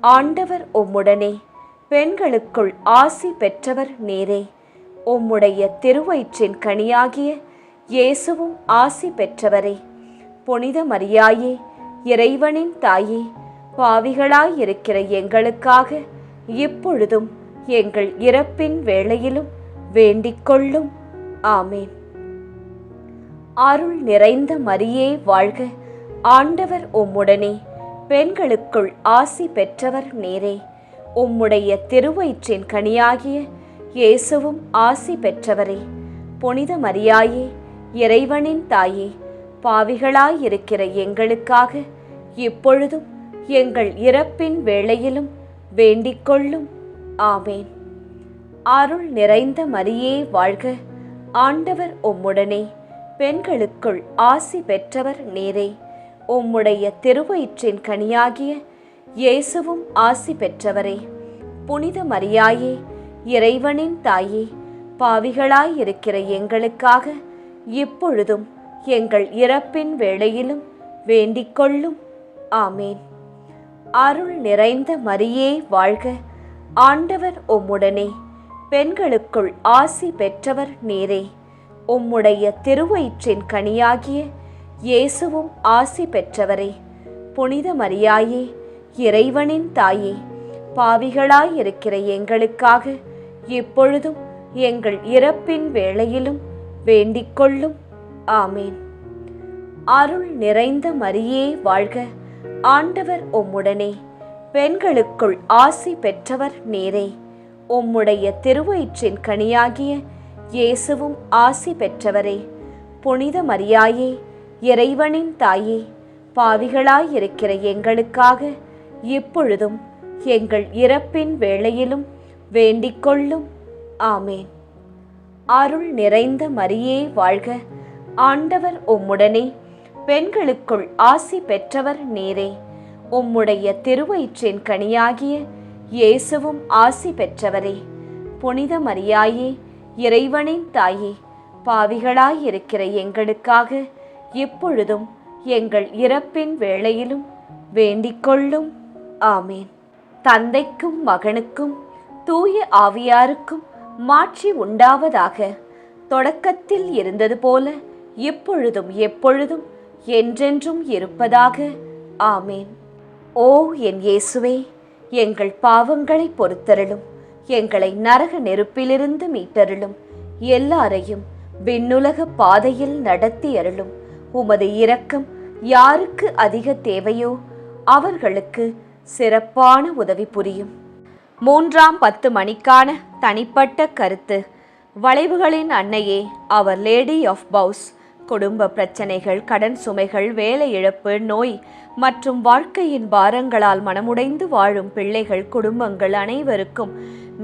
ஆண்டவர் உம்முடனே, பெண்களுக்குள் ஆசி பெற்றவர் நீரே. உம்முடைய திருவயிற்றின் கனியாகிய இயேசுவும் ஆசி பெற்றவரே. புனித மரியாயே, இறைவனின் தாயே, பாவிகளாயிருக்கிற எங்களுக்காக இப்பொழுதும் எங்கள் இறப்பின் வேளையிலும் வேண்டிக்கொள்ளும். ஆமேன். அருள் நிறைந்த மரியே வாழ்க, ஆண்டவர் உம்முடனே, பெண்களுக்குள் ஆசி பெற்றவர் நீரே. உம்முடைய திருவயிற்றின் கனியாகிய இயேசுவும் ஆசி பெற்றவரே. புனித மரியாயே, இறைவனின் தாயே, பாவிகளாயிருக்கிற எங்களுக்காக இப்பொழுதும் எங்கள் இறப்பின் வேளையிலும் வேண்டிக்கொள்ளும். ஆமேன். அருள் நிறைந்த மரியே வாழ்க, ஆண்டவர் உம்முடனே, பெண்களுக்குள் ஆசி பெற்றவர் நீரே. உம்முடைய திருவயிற்றின் கனியாகிய இயேசுவும் ஆசி பெற்றவரே. புனித மரியாயே, இறைவனின் தாயே, பாவிகளாயிருக்கிற எங்களுக்காக இப்பொழுதும் எங்கள் இறப்பின் வேளையிலும் வேண்டிக்கொள்ளும். ஆமேன். அருள் நிறைந்த மரியே வாழ்க, ஆண்டவர் உம்முடனே, பெண்களுக்குள் ஆசி பெற்றவர் நீரே. உம்முடைய திருவயிற்றின் கனியாகிய இயேசுவும் ஆசி பெற்றவரே. புனித மரியாயே, இறைவனின் தாயே, பாவிகளாயிருக்கிற எங்களுக்காக இப்பொழுதும் எங்கள் இறப்பின் வேளையிலும் வேண்டிக்கொள்ளும். ஆமேன். அருள் நிறைந்த மரியே வாழ்க, ஆண்டவர் உம்முடனே, பெண்களுக்குள் ஆசி பெற்றவர் நீரே. உம்முடைய திருவயிற்றின் கனியாகிய இயேசுவும் ஆசி பெற்றவரே. புனித மரியாயே, இறைவனின் தாயே, பாவிகளாயிருக்கிற எங்களுக்காக இப்பொழுதும் எங்கள் இறப்பின் வேளையிலும் வேண்டிக்கொள்ளும். ஆமேன். அருள் நிறைந்த மரியே வாழ்க, ஆண்டவர் உம்முடனே, பெண்களுக்குள் ஆசி பெற்றவர் நீரே. உம்முடைய திருவயிற்றின் கனியாகிய இயேசுவும் ஆசி பெற்றவரே. புனித மரியாயே, இறைவனின் தாயே, பாவிகளாயிருக்கிற எங்களுக்காக இப்பொழுதும் எங்கள் இறப்பின் வேளையிலும் வேண்டிக்கொள்ளும். ஆமேன். தந்தைக்கும் மகனுக்கும் தூய ஆவியாருக்கும் மாட்சி உண்டாவதாக. தொடக்கத்தில் இருந்தது போல இப்பொழுதும் எப்பொழுதும் என்றென்றும் இருப்பதாக. ஆமேன். ஓ என் இயேசுவே, எங்கள் பாவங்களை பொறுத்தருளும், எங்களை நரக நெருப்பிலிருந்து மீட்டருளும், எல்லாரையும் விண்ணுலக பாதையில் நடத்தி அருளும். உமது இரக்கம் யாருக்கு அதிக தேவையோ அவர்களுக்கு சிறப்பான உதவி புரியும். 3ஆம் 10 மணிக்கான தனிப்பட்ட கருத்து. வளைவுகளின் அன்னையே, அவர் லேடி ஆஃப் பவுஸ். குடும்ப பிரச்சனைகள், கடன் சுமைகள், வேலை இழப்பு, நோய் மற்றும் வாழ்க்கையின் பாரங்களால் மனமுடைந்து வாழும் பிள்ளைகள், குடும்பங்கள் அனைவருக்கும்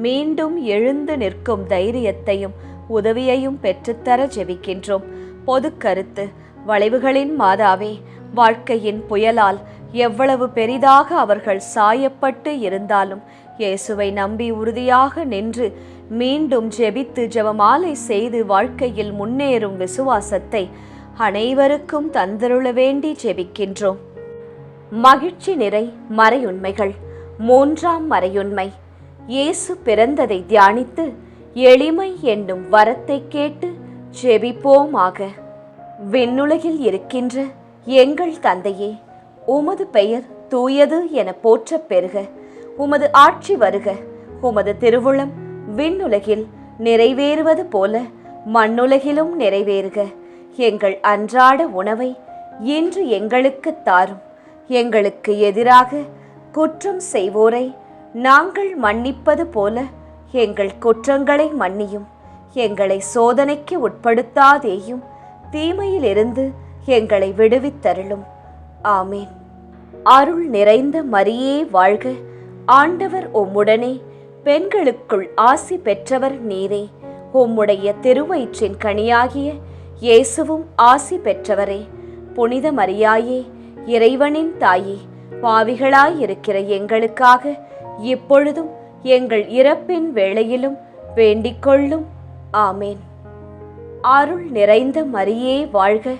மீண்டும் எழுந்து நிற்கும் தைரியத்தையும் உதவியையும் பெற்றுத்தர ஜெபிக்கின்றோம். பொது கருத்து. வளைவுகளின் மாதாவே, வாழ்க்கையின் புயலால் எவ்வளவு பெரிதாக அவர்கள் சாயப்பட்டு இருந்தாலும் இயேசுவை நம்பி உறுதியாக நின்று மீண்டும் ஜெபித்து ஜெபமாலை செய்து வாழ்க்கையில் முன்னேறும் விசுவாசத்தை அனைவருக்கும் தந்தருள வேண்டி ஜெபிக்கின்றோம். மகிழ்ச்சி நிறை மறையுண்மைகள். 3ஆம் மறையுண்மை. இயேசு பிறந்ததை தியானித்து எளிமை என்னும் வரத்தை கேட்டு ஜெபிப்போமாக. விண்ணுலகில் இருக்கின்ற எங்கள் தந்தையே, உமது பெயர் தூயது என போற்றப் பெறுக. உமது ஆட்சி வருக. உமது திருவுளம் விண்ணுலகில் நிறைவேறுவது போல மண்ணுலகிலும் நிறைவேறுக. எங்கள் அன்றாட உணவை இன்று எங்களுக்கு தாரும். எங்களுக்கு எதிராக குற்றம் செய்வோரை நாங்கள் மன்னிப்பது போல எங்கள் குற்றங்களை மன்னியும். எங்களை சோதனைக்கு உட்படுத்தாதேயும், தீமையிலிருந்து எங்களை விடுவித்தருளும். ஆமேன். அருள் நிறைந்த மரியே வாழ்க. ஆண்டவர் உம்முடனே, பெண்களுக்குள் ஆசி பெற்றவர் நீரே. உம்முடைய திருவயிற்றின் கனியாகிய இயேசுவும் ஆசி பெற்றவரே. புனித மரியாயே, இறைவனின் தாயே, பாவிகளாயிருக்கிற எங்களுக்காக இப்பொழுதும் எங்கள் இறப்பின் வேளையிலும் வேண்டிக்கொள்ளும். ஆமேன். அருள் நிறைந்த மரியே வாழ்க.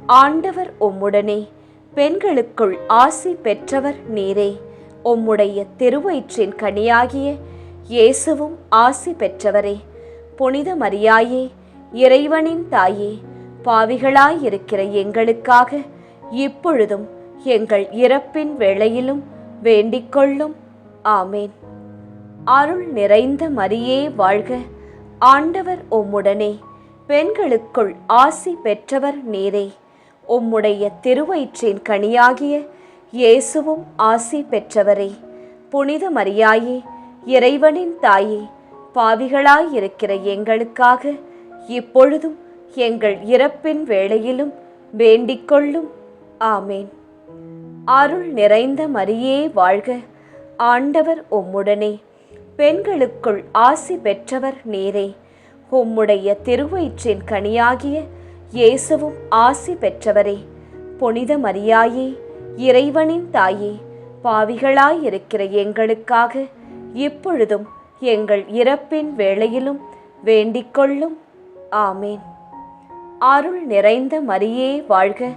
ஆண்டவர் உம்முடனே, பெண்களுக்குள் ஆசி பெற்றவர் நீரே. உம்முடைய திருவயிற்றின் கனியாகிய இயேசுவும் ஆசி பெற்றவரே. புனித மரியாயே, இறைவனின் தாயே, பாவிகளாயிருக்கிற எங்களுக்காக இப்பொழுதும் எங்கள் இறப்பின் வேளையிலும் வேண்டிக்கொள்ளும். ஆமேன். அருள் நிறைந்த மரியே வாழ்க. ஆண்டவர் உம்முடனே, பெண்களுக்குள் ஆசி பெற்றவர் நீரே. உம்முடைய திருவயிற்றின் கனியாகிய இயேசுவும் ஆசி பெற்றவரே. புனித மரியாயே, இறைவனின் தாயே, பாவிகளாயிருக்கிற எங்களுக்காக இப்பொழுதும் எங்கள் இறப்பின் வேளையிலும் வேண்டிக்கொள்ளும். ஆமேன். அருள் நிறைந்த மரியே வாழ்க. ஆண்டவர் உம்முடனே, பெண்களுக்குள் ஆசி பெற்றவர் நீரே. உம்முடைய திருவயிற்றின் கனியாகிய இயேசுவும் ஆசி பெற்றவரே. புனித மரியாயே, இறைவனின் தாயே, பாவிகளாயிருக்கிற எங்களுக்காக இப்பொழுதும் எங்கள் இறப்பின் வேளையிலும் வேண்டிக்கொள்ளும். ஆமேன். அருள் நிறைந்த மரியே வாழ்க.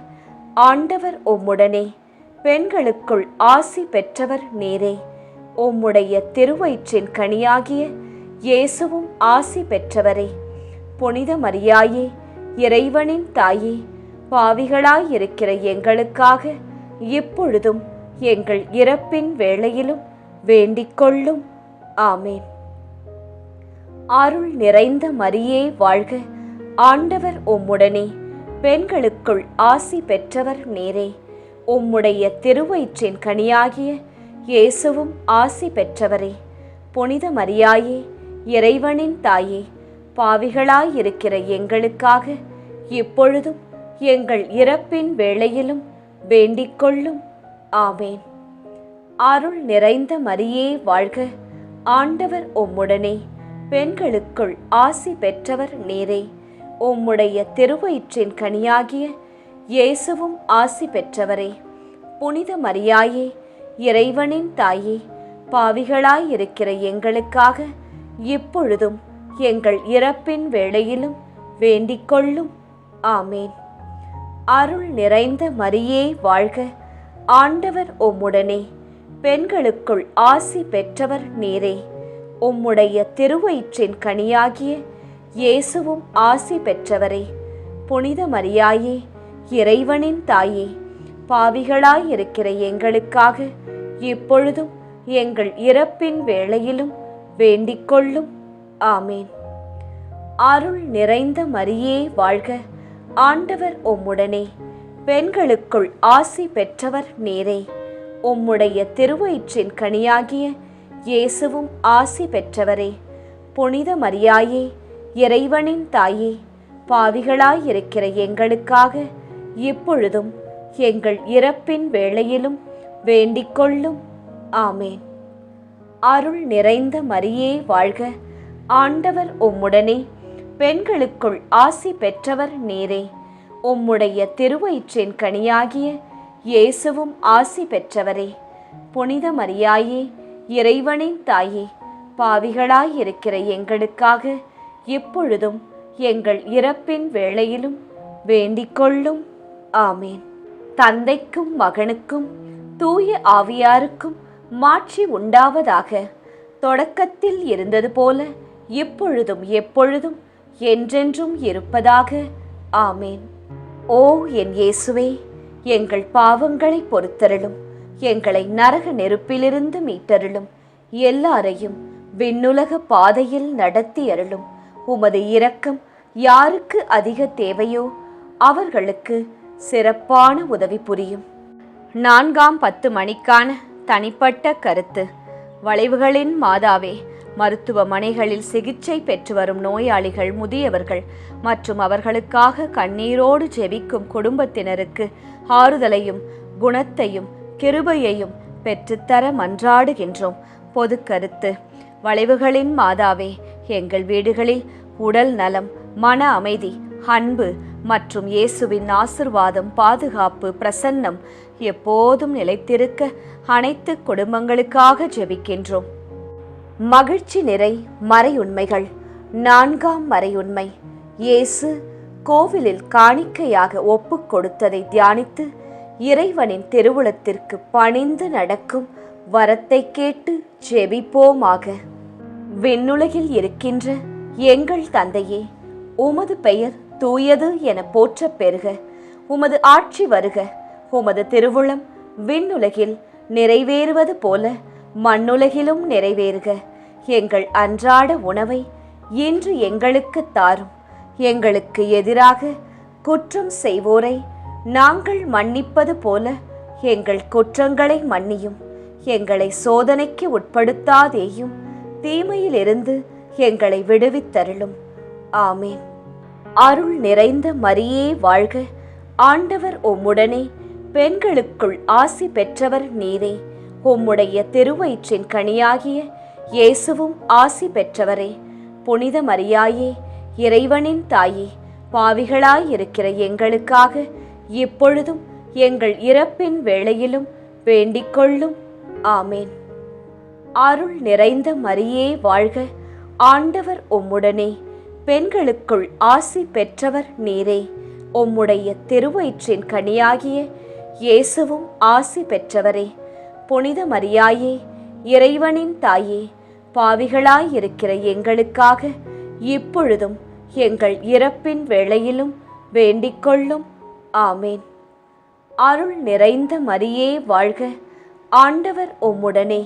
ஆண்டவர் உம்முடனே, பெண்களுக்குள் ஆசி பெற்றவர் நீரே. உம்முடைய திருவயிற்றின் கனியாகிய இயேசுவும் ஆசி பெற்றவரே. புனித மரியாயே, இறைவனின் தாயே, பாவிகளாயிருக்கிற எங்களுக்காக இப்பொழுதும் எங்கள் இறப்பின் வேளையிலும் வேண்டிக்கொள்ளும். ஆமேன். அருள் நிறைந்த மரியே வாழ்க. ஆண்டவர் உம்முடனே, பெண்களுக்குள் ஆசி பெற்றவர் நீரே. உம்முடைய திருவயிற்றின் கனியாகிய இயேசுவும் ஆசி பெற்றவரே. புனித மரியாயே, இறைவனின் தாயே, பாவிகளாயிருக்கிற எங்களுக்காக இப்பொழுதும் எங்கள் இறப்பின் வேளையிலும் வேண்டிக்கொள்ளும். ஆமேன். அருள் நிறைந்த மரியே வாழ்க. ஆண்டவர் உம்முடனே, பெண்களுக்குள் ஆசி பெற்றவர் நீரே. உம்முடைய திருவயிற்றின் கனியாகிய இயேசுவும் ஆசி பெற்றவரே. புனித மரியாயே, இறைவனின் தாயே, பாவிகளாயிருக்கிற எங்களுக்காக இப்பொழுதும் எங்கள் இறப்பின் வேளையிலும் வேண்டிக்கொள்ளும். ஆமேன். அருள் நிறைந்த மரியே வாழ்க. ஆண்டவர் உம்முடனே, பெண்களுக்குள் ஆசி பெற்றவர் நீரே. உம்முடைய திருவயிற்றின் கனியாகிய இயேசுவும் ஆசி பெற்றவரே. புனித மரியாயே, இறைவனின் தாயே, பாவிகளாயிருக்கிற எங்களுக்காக இப்பொழுதும் எங்கள் இறப்பின் வேளையிலும் வேண்டிக்கொள்ளும். ஆமேன். அருள் நிறைந்த மரியே வாழ்க. ஆண்டவர் உம்முடனே, பெண்களுக்குள் ஆசி பெற்றவர் நீரே. உம்முடைய திருவயிற்றின் கனியாகிய இயேசுவும் ஆசி பெற்றவரே. புனித மரியாயே, இறைவனின் தாயே, பாவிகளாயிருக்கிற எங்களுக்காக இப்பொழுதும் எங்கள் இறப்பின் வேளையிலும் வேண்டிக்கொள்ளும். ஆமேன். அருள் நிறைந்த மரியே வாழ்க. ஆண்டவர் உம்முடனே, பெண்களுக்குள் ஆசி பெற்றவர் நீரே. உம்முடைய திருவயிற்றின் கனியாகிய இயேசுவும் ஆசி பெற்றவரே. புனித மரியாயே, இறைவனின் தாயே, பாவிகளாயிருக்கிற எங்களுக்காக இப்பொழுதும் எங்கள் இறப்பின் வேளையிலும் வேண்டிக்கொள்ளும். ஆமேன். தந்தைக்கும் மகனுக்கும் தூய ஆவியாருக்கும் மாட்சி உண்டாவதாக. தொடக்கத்தில் இருந்தது போல இப்பொழுதும் எப்பொழுதும் என்றென்றும் இருப்பதாக. ஆமேன். ஓ என் இயேசுவே, எங்கள் பாவங்களை பொறுத்தருளும், எங்களை நரக நெருப்பிலிருந்து மீட்டருளும், எல்லாரையும் விண்ணுலக பாதையில் நடத்தி அருளும். உமது இரக்கம் யாருக்கு அதிக தேவையோ அவர்களுக்கு சிறப்பான உதவி புரியும். 4ஆம் 10 மணிக்கான தனிப்பட்ட கருத்து. வளைவுகளின் மாதாவே, மருத்துவமனைகளில் சிகிச்சை பெற்று வரும் நோயாளிகள், முதியவர்கள் மற்றும் அவர்களுக்காக கண்ணீரோடு ஜெபிக்கும் குடும்பத்தினருக்கு ஆறுதலையும் குணத்தையும் கிருபையையும் பெற்றுத்தர மன்றாடுகின்றோம். பொது கருத்து. வளைவுகளின் மாதாவே, எங்கள் வீடுகளில் உடல் நலம், மன அமைதி, அன்பு மற்றும் இயேசுவின் ஆசிர்வாதம், பாதுகாப்பு, பிரசன்னம் எப்போதும் நிலைத்திருக்க அனைத்து குடும்பங்களுக்காக ஜெபிக்கின்றோம். மகிழ்ச்சி நிறை மறையுண்மைகள். 4ஆம் மறையுண்மை. இயேசு கோவிலில் காணிக்கையாக ஒப்புக் கொடுத்ததை தியானித்து இறைவனின் திருவுளத்திற்கு பணிந்து நடக்கும் வரத்தை கேட்டு ஜெபிப்போமாக. விண்ணுலகில் இருக்கின்ற எங்கள் தந்தையே, உமது பெயர் தூயது என போற்றப் பெறுக. உமது ஆட்சி வருக. உமது திருவுளம் விண்ணுலகில் நிறைவேறுவது போல மண்ணுலகிலும் நிறைவேறுக. எங்கள் அன்றாட உணவை இன்று எங்களுக்கு தாரும். எங்களுக்கு எதிராக குற்றம் செய்வோரை நாங்கள் மன்னிப்பது போல எங்கள் குற்றங்களை மன்னியும். எங்களை சோதனைக்கு உட்படுத்தாதேயும், தீமையிலிருந்து எங்களை விடுவித்தருளும். ஆமேன். அருள் நிறைந்த மரியே வாழ்க. ஆண்டவர் உம்முடனே, பெண்களுக்குள் ஆசி பெற்றவர் நீரே. உம்முடைய திருவயிற்றின் கனியாகிய இயேசுவும் ஆசி பெற்றவரே. புனித மரியாயே, இறைவனின் தாயே, பாவிகளாயிருக்கிற எங்களுக்காக இப்பொழுதும் எங்கள் இறப்பின் வேளையிலும் வேண்டிக்கொள்ளும். ஆமேன். அருள் நிறைந்த மரியே வாழ்க. ஆண்டவர் உம்முடனே, பெண்களுக்குள் ஆசி பெற்றவர் நீரே. உம்முடைய திருவயிற்றின் கனியாகிய இயேசுவும் ஆசி பெற்றவரே. புனித மரியாயே, இறைவனின் தாயே, பாவிகளாயிருக்கிற எங்களுக்காக இப்பொழுதும் எங்கள் இறப்பின் வேளையிலும் வேண்டிக்கொள்ளும். ஆமேன். அருள் நிறைந்த மரியே வாழ்க. ஆண்டவர் உம்முடனே,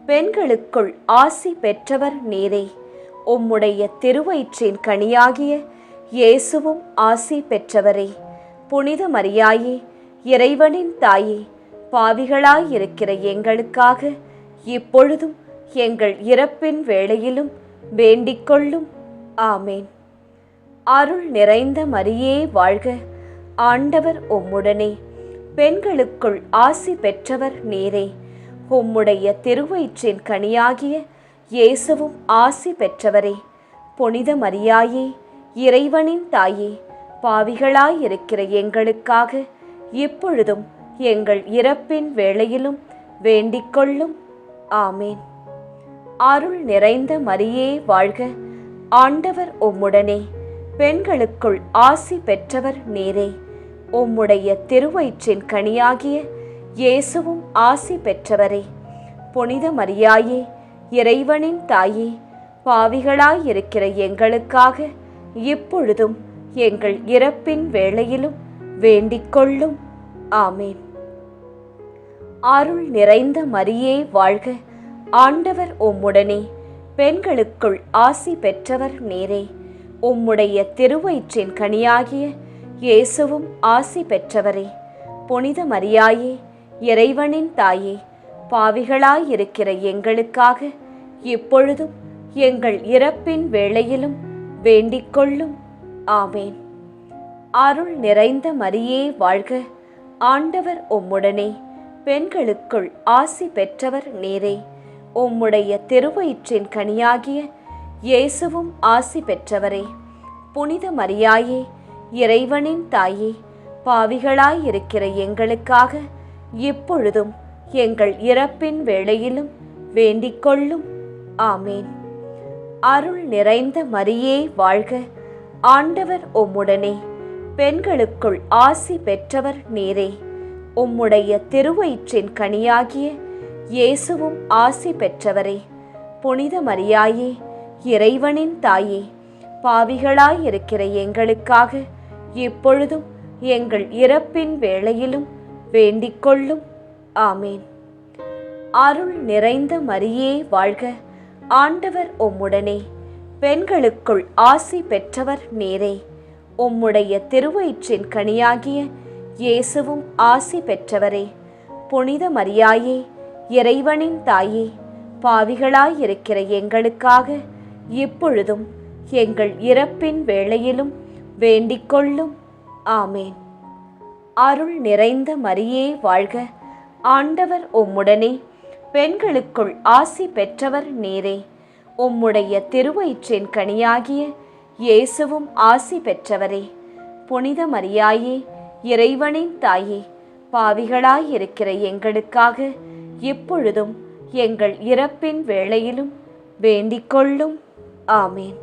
பெண்களுக்குள் ஆசி பெற்றவர் நீரே. உம்முடைய திருவயிற்றின் கனியாகிய இயேசுவும் ஆசி பெற்றவரே. புனித மரியாயே, இறைவனின் தாயே, பாவிகளாயிருக்கிற எங்களுக்காக இப்பொழுதும் எங்கள் இறப்பின் வேளையிலும் வேண்டிக்கொள்ளும். ஆமேன். அருள் நிறைந்த மரியே வாழ்க. ஆண்டவர் உம்முடனே, பெண்களுக்குள் ஆசி பெற்றவர் நீரே. உம்முடைய திருவயிற்றின் கனியாகிய இயேசுவும் ஆசி பெற்றவரே. புனித மரியாயே, இறைவனின் தாயே, பாவிகளாயிருக்கிற எங்களுக்காக இப்பொழுதும் எங்கள் இறப்பின் வேளையிலும் வேண்டிக்கொள்ளும். ஆமேன். அருள் நிறைந்த மரியே வாழ்க. ஆண்டவர் உம்முடனே, பெண்களுக்குள் ஆசி பெற்றவர் நீரே. உம்முடைய திருவயிற்றின் கனியாகிய இயேசுவும் ஆசி பெற்றவரே. புனித மரியாயே, இறைவனின் தாயே, பாவிகளாயிருக்கிற எங்களுக்காக இப்பொழுதும் எங்கள் இறப்பின் வேளையிலும் வேண்டிக்கொள்ளும். ஆமேன். அருள் நிறைந்த மரியே வாழ்க. ஆண்டவர் உம்முடனே, பெண்களுக்குள் ஆசி பெற்றவர் நீரே. உம்முடைய திருவயிற்றின் கனியாகிய இயேசுவும் ஆசி பெற்றவரே. புனித மரியாயே, இறைவனின் தாயே, பாவிகளாயிருக்கிற எங்களுக்காக இப்பொழுதும் எங்கள் இறப்பின் வேளையிலும் வேண்டிக்கொள்ளும். ஆமேன். அருள் நிறைந்த மரியே வாழ்க. ஆண்டவர் உம்முடனே, பெண்களுக்குள் ஆசி பெற்றவர் நீரே. உம்முடைய திருவயிற்றின் கனியாகிய இயேசுவும் ஆசி பெற்றவரே. புனித மரியாயே, இறைவனின் தாயே, பாவிகளாயிருக்கிற எங்களுக்காக இப்பொழுதும் எங்கள் இறப்பின் வேளையிலும் வேண்டிக்கொள்ளும். ஆமேன். அருள் நிறைந்த மரியே வாழ்க. ஆண்டவர் உம்முடனே, பெண்களுக்குள் ஆசி பெற்றவர் நீரே. உம்முடைய திருவயிற்றின் கனியாகிய இயேசுவும் ஆசி பெற்றவரே. புனித மரியாயே, இறைவனின் தாயே, பாவிகளாயிருக்கிற எங்களுக்காக இப்பொழுதும் எங்கள் இறப்பின் வேளையிலும் வேண்டிக் கொள்ளும். ஆமேன். அருள் நிறைந்த மரியே வாழ்க, ஆண்டவர் உம்முடனே, பெண்களுக்குள் ஆசி பெற்றவர் நீரே. உம்முடைய திருவயிற்றின் கனியாகிய இயேசுவும் ஆசி பெற்றவரே. புனித மரியாயே, இறைவனின் தாயே, பாவிகளாயிருக்கிற எங்களுக்காக இப்பொழுதும் எங்கள் இறப்பின் வேளையிலும் வேண்டிக் கொள்ளும். ஆமேன். அருள் நிறைந்த மரியே வாழ்க, ஆண்டவர் உம்முடனே, பெண்களுக்குள் ஆசி பெற்றவர் நீரே. உம்முடைய திருவயிற்றின் கனியாகிய இயேசுவும் ஆசி பெற்றவரே. புனித மரியாயே, இறைவனின் தாயே, பாவிகளாயிருக்கிற எங்களுக்காக இப்பொழுதும் எங்கள் இறப்பின் வேளையிலும் வேண்டிக் கொள்ளும். ஆமேன்.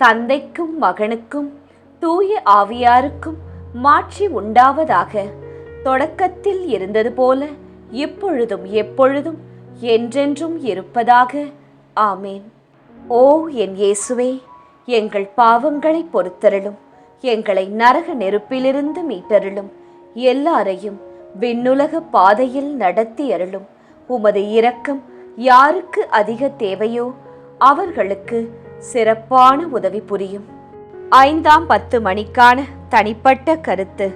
தந்தைக்கும் மகனுக்கும் தூய ஆவியாருக்கும் மாட்சி உண்டாவதாக. தொடக்கத்தில் இருந்தது போல இப்பொழுதும் எப்பொழுதும் என்றென்றும் இருப்பதாக. ஆமேன். ஓ என் இயேசுவே, எங்கள் பாவங்களை பொறுத்தருளும், எங்களை நரக நெருப்பிலிருந்து மீட்டருளும், எல்லாரையும் விண்ணுலக பாதையில் நடத்தி அருளும். உமது இரக்கம் யாருக்கு அதிக தேவையோ அவர்களுக்கு சிறப்பான உதவி புரியும். 5ஆம் 10 மணிக்கான தனிப்பட்ட கருத்து.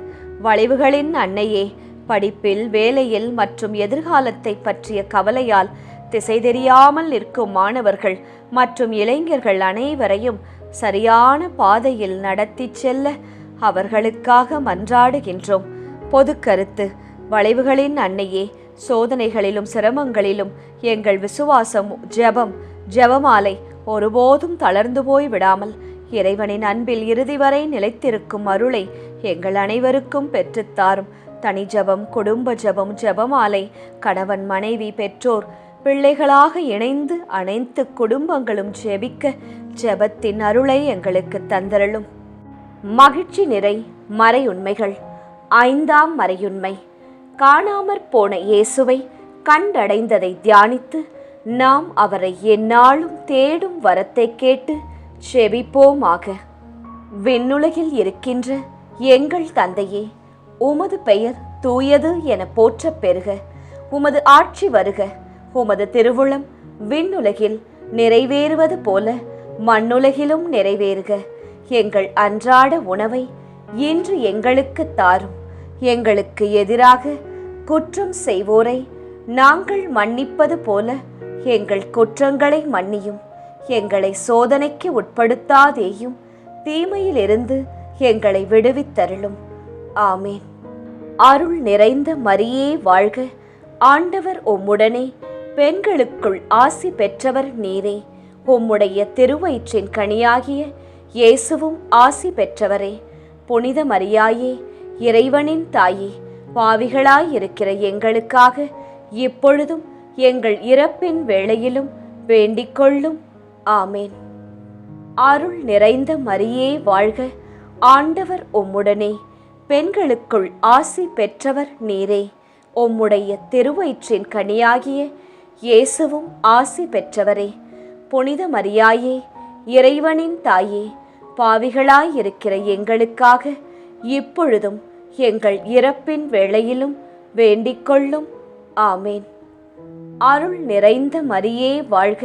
வளைவுகளின் அன்னையே, படிப்பில், வேலையில் மற்றும் எதிர்காலத்தை பற்றிய கவலையால் திசை தெரியாமல் நிற்கும் மாணவர்கள் மற்றும் இளைஞர்கள் அனைவரையும் சரியான பாதையில் நடத்தி செல்ல அவர்களுக்காக மன்றாடுகின்றோம். பொது கருத்து. வளைவுகளின் அன்னையே, சோதனைகளிலும் சிரமங்களிலும் எங்கள் விசுவாசம், ஜெபமாலை ஒருபோதும் தளர்ந்து போய் விடாமல் இறைவனின் அன்பில் இறுதி வரை நிலைத்திருக்கும் அருளை எங்கள் அனைவருக்கும் பெற்றுத்தாரும். தனி ஜெபம், குடும்ப ஜெபம், ஜெபமாலை, கணவன், மனைவி, பெற்றோர், பிள்ளைகளாக இணைந்து அனைத்து குடும்பங்களும் ஜெபிக்க ஜெபத்தின் அருளை எங்களுக்கு தந்தருளும். மகிழ்ச்சி நிறை மறையுண்மைகள். 5ஆம் மறையுண்மை. காணாமற் போன இயேசுவை கண்டடைந்ததை தியானித்து நாம் அவரை எந்நாளும் தேடும் வரத்தை கேட்டு செபிப்போமாக. விண்ணுலகில் இருக்கின்ற எங்கள் தந்தையே, உமது பெயர் தூயது என போற்றப் பெறுக. உமது ஆட்சி வருக. உமது திருவுளம் விண்ணுலகில் நிறைவேறுவது போல மண்ணுலகிலும் நிறைவேறுக. எங்கள் அன்றாட உணவை இன்று எங்களுக்கு தாரும். எங்களுக்கு எதிராக குற்றம் செய்வோரை நாங்கள் மன்னிப்பது போல எங்கள் குற்றங்களை மன்னியும். எங்களை சோதனைக்கு உட்படுத்தாதேயும், தீமையிலிருந்து எங்களை விடுவித்தருளும். ஆமேன். அருள் நிறைந்த மரியே வாழ்க, ஆண்டவர் உம்முடனே, பெண்களுக்குள் ஆசி பெற்றவர் நீரே. உம்முடைய திருவயிற்றின் கனியாகிய இயேசுவும் ஆசி பெற்றவரே. புனித மரியாயே, இறைவனின் தாயே, பாவிகளாயிருக்கிற எங்களுக்காக இப்பொழுதும் எங்கள் இறப்பின் வேளையிலும் வேண்டிக் கொள்ளும். ஆமேன். அருள் நிறைந்த மரியே வாழ்க, ஆண்டவர் உம்முடனே, பெண்களுக்குள் ஆசி பெற்றவர் நீரே. உம்முடைய திருவயிற்றின் கனியாகிய இயேசுவும் ஆசி பெற்றவரே. புனித மரியாயே, இறைவனின் தாயே, பாவிகளாயிருக்கிற எங்களுக்காக இப்பொழுதும் எங்கள் இறப்பின் வேளையிலும் வேண்டிக் கொள்ளும். ஆமேன். அருள் நிறைந்த மரியே வாழ்க,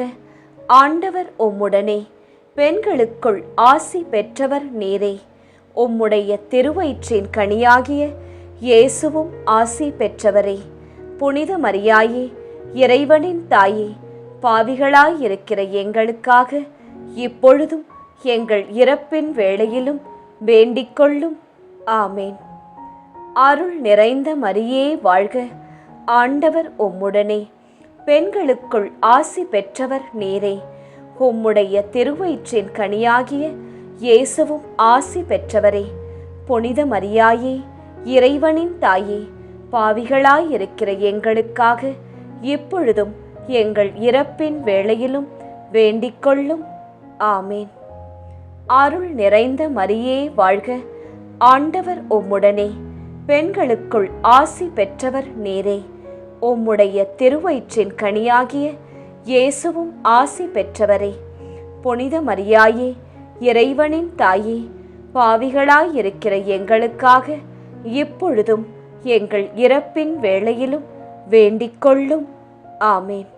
ஆண்டவர் உம்முடனே, பெண்களுக்குள் ஆசி பெற்றவர் நீரே. உம்முடைய திருவயிற்றின் கனியாகிய இயேசுவும் ஆசி பெற்றவரே. புனித மரியாயே, இறைவனின் தாயே, பாவிகளாயிருக்கிற எங்களுக்காக இப்பொழுதும் எங்கள் இறப்பின் வேளையிலும் வேண்டிக் கொள்ளும். ஆமேன். அருள் நிறைந்த மரியே வாழ்க, ஆண்டவர் உம்முடனே, பெண்களுக்குள் ஆசி பெற்றவர் நீரே. உம்முடைய திருவயிற்றின் கனியாகிய இயேசுவும் ஆசி பெற்றவரே. புனித மரியாயே, இறைவனின் தாயே, பாவிகளாயிருக்கிற எங்களுக்காக இப்பொழுதும் எங்கள் இறப்பின் வேளையிலும் வேண்டிக் கொள்ளும். ஆமேன். அருள் நிறைந்த மரியே வாழ்க, ஆண்டவர் உம்முடனே, பெண்களுக்குள் ஆசி பெற்றவர் நீரே. உம்முடைய திருவயிற்றின் கனியாகிய இயேசுவும் ஆசி பெற்றவரே. புனித மரியாயே, இறைவனின் தாயே, பாவிகளாயிருக்கிற எங்களுக்காக இப்பொழுதும் எங்கள் இறப்பின் வேளையிலும் வேண்டிக்கொள்ளும். ஆமேன்.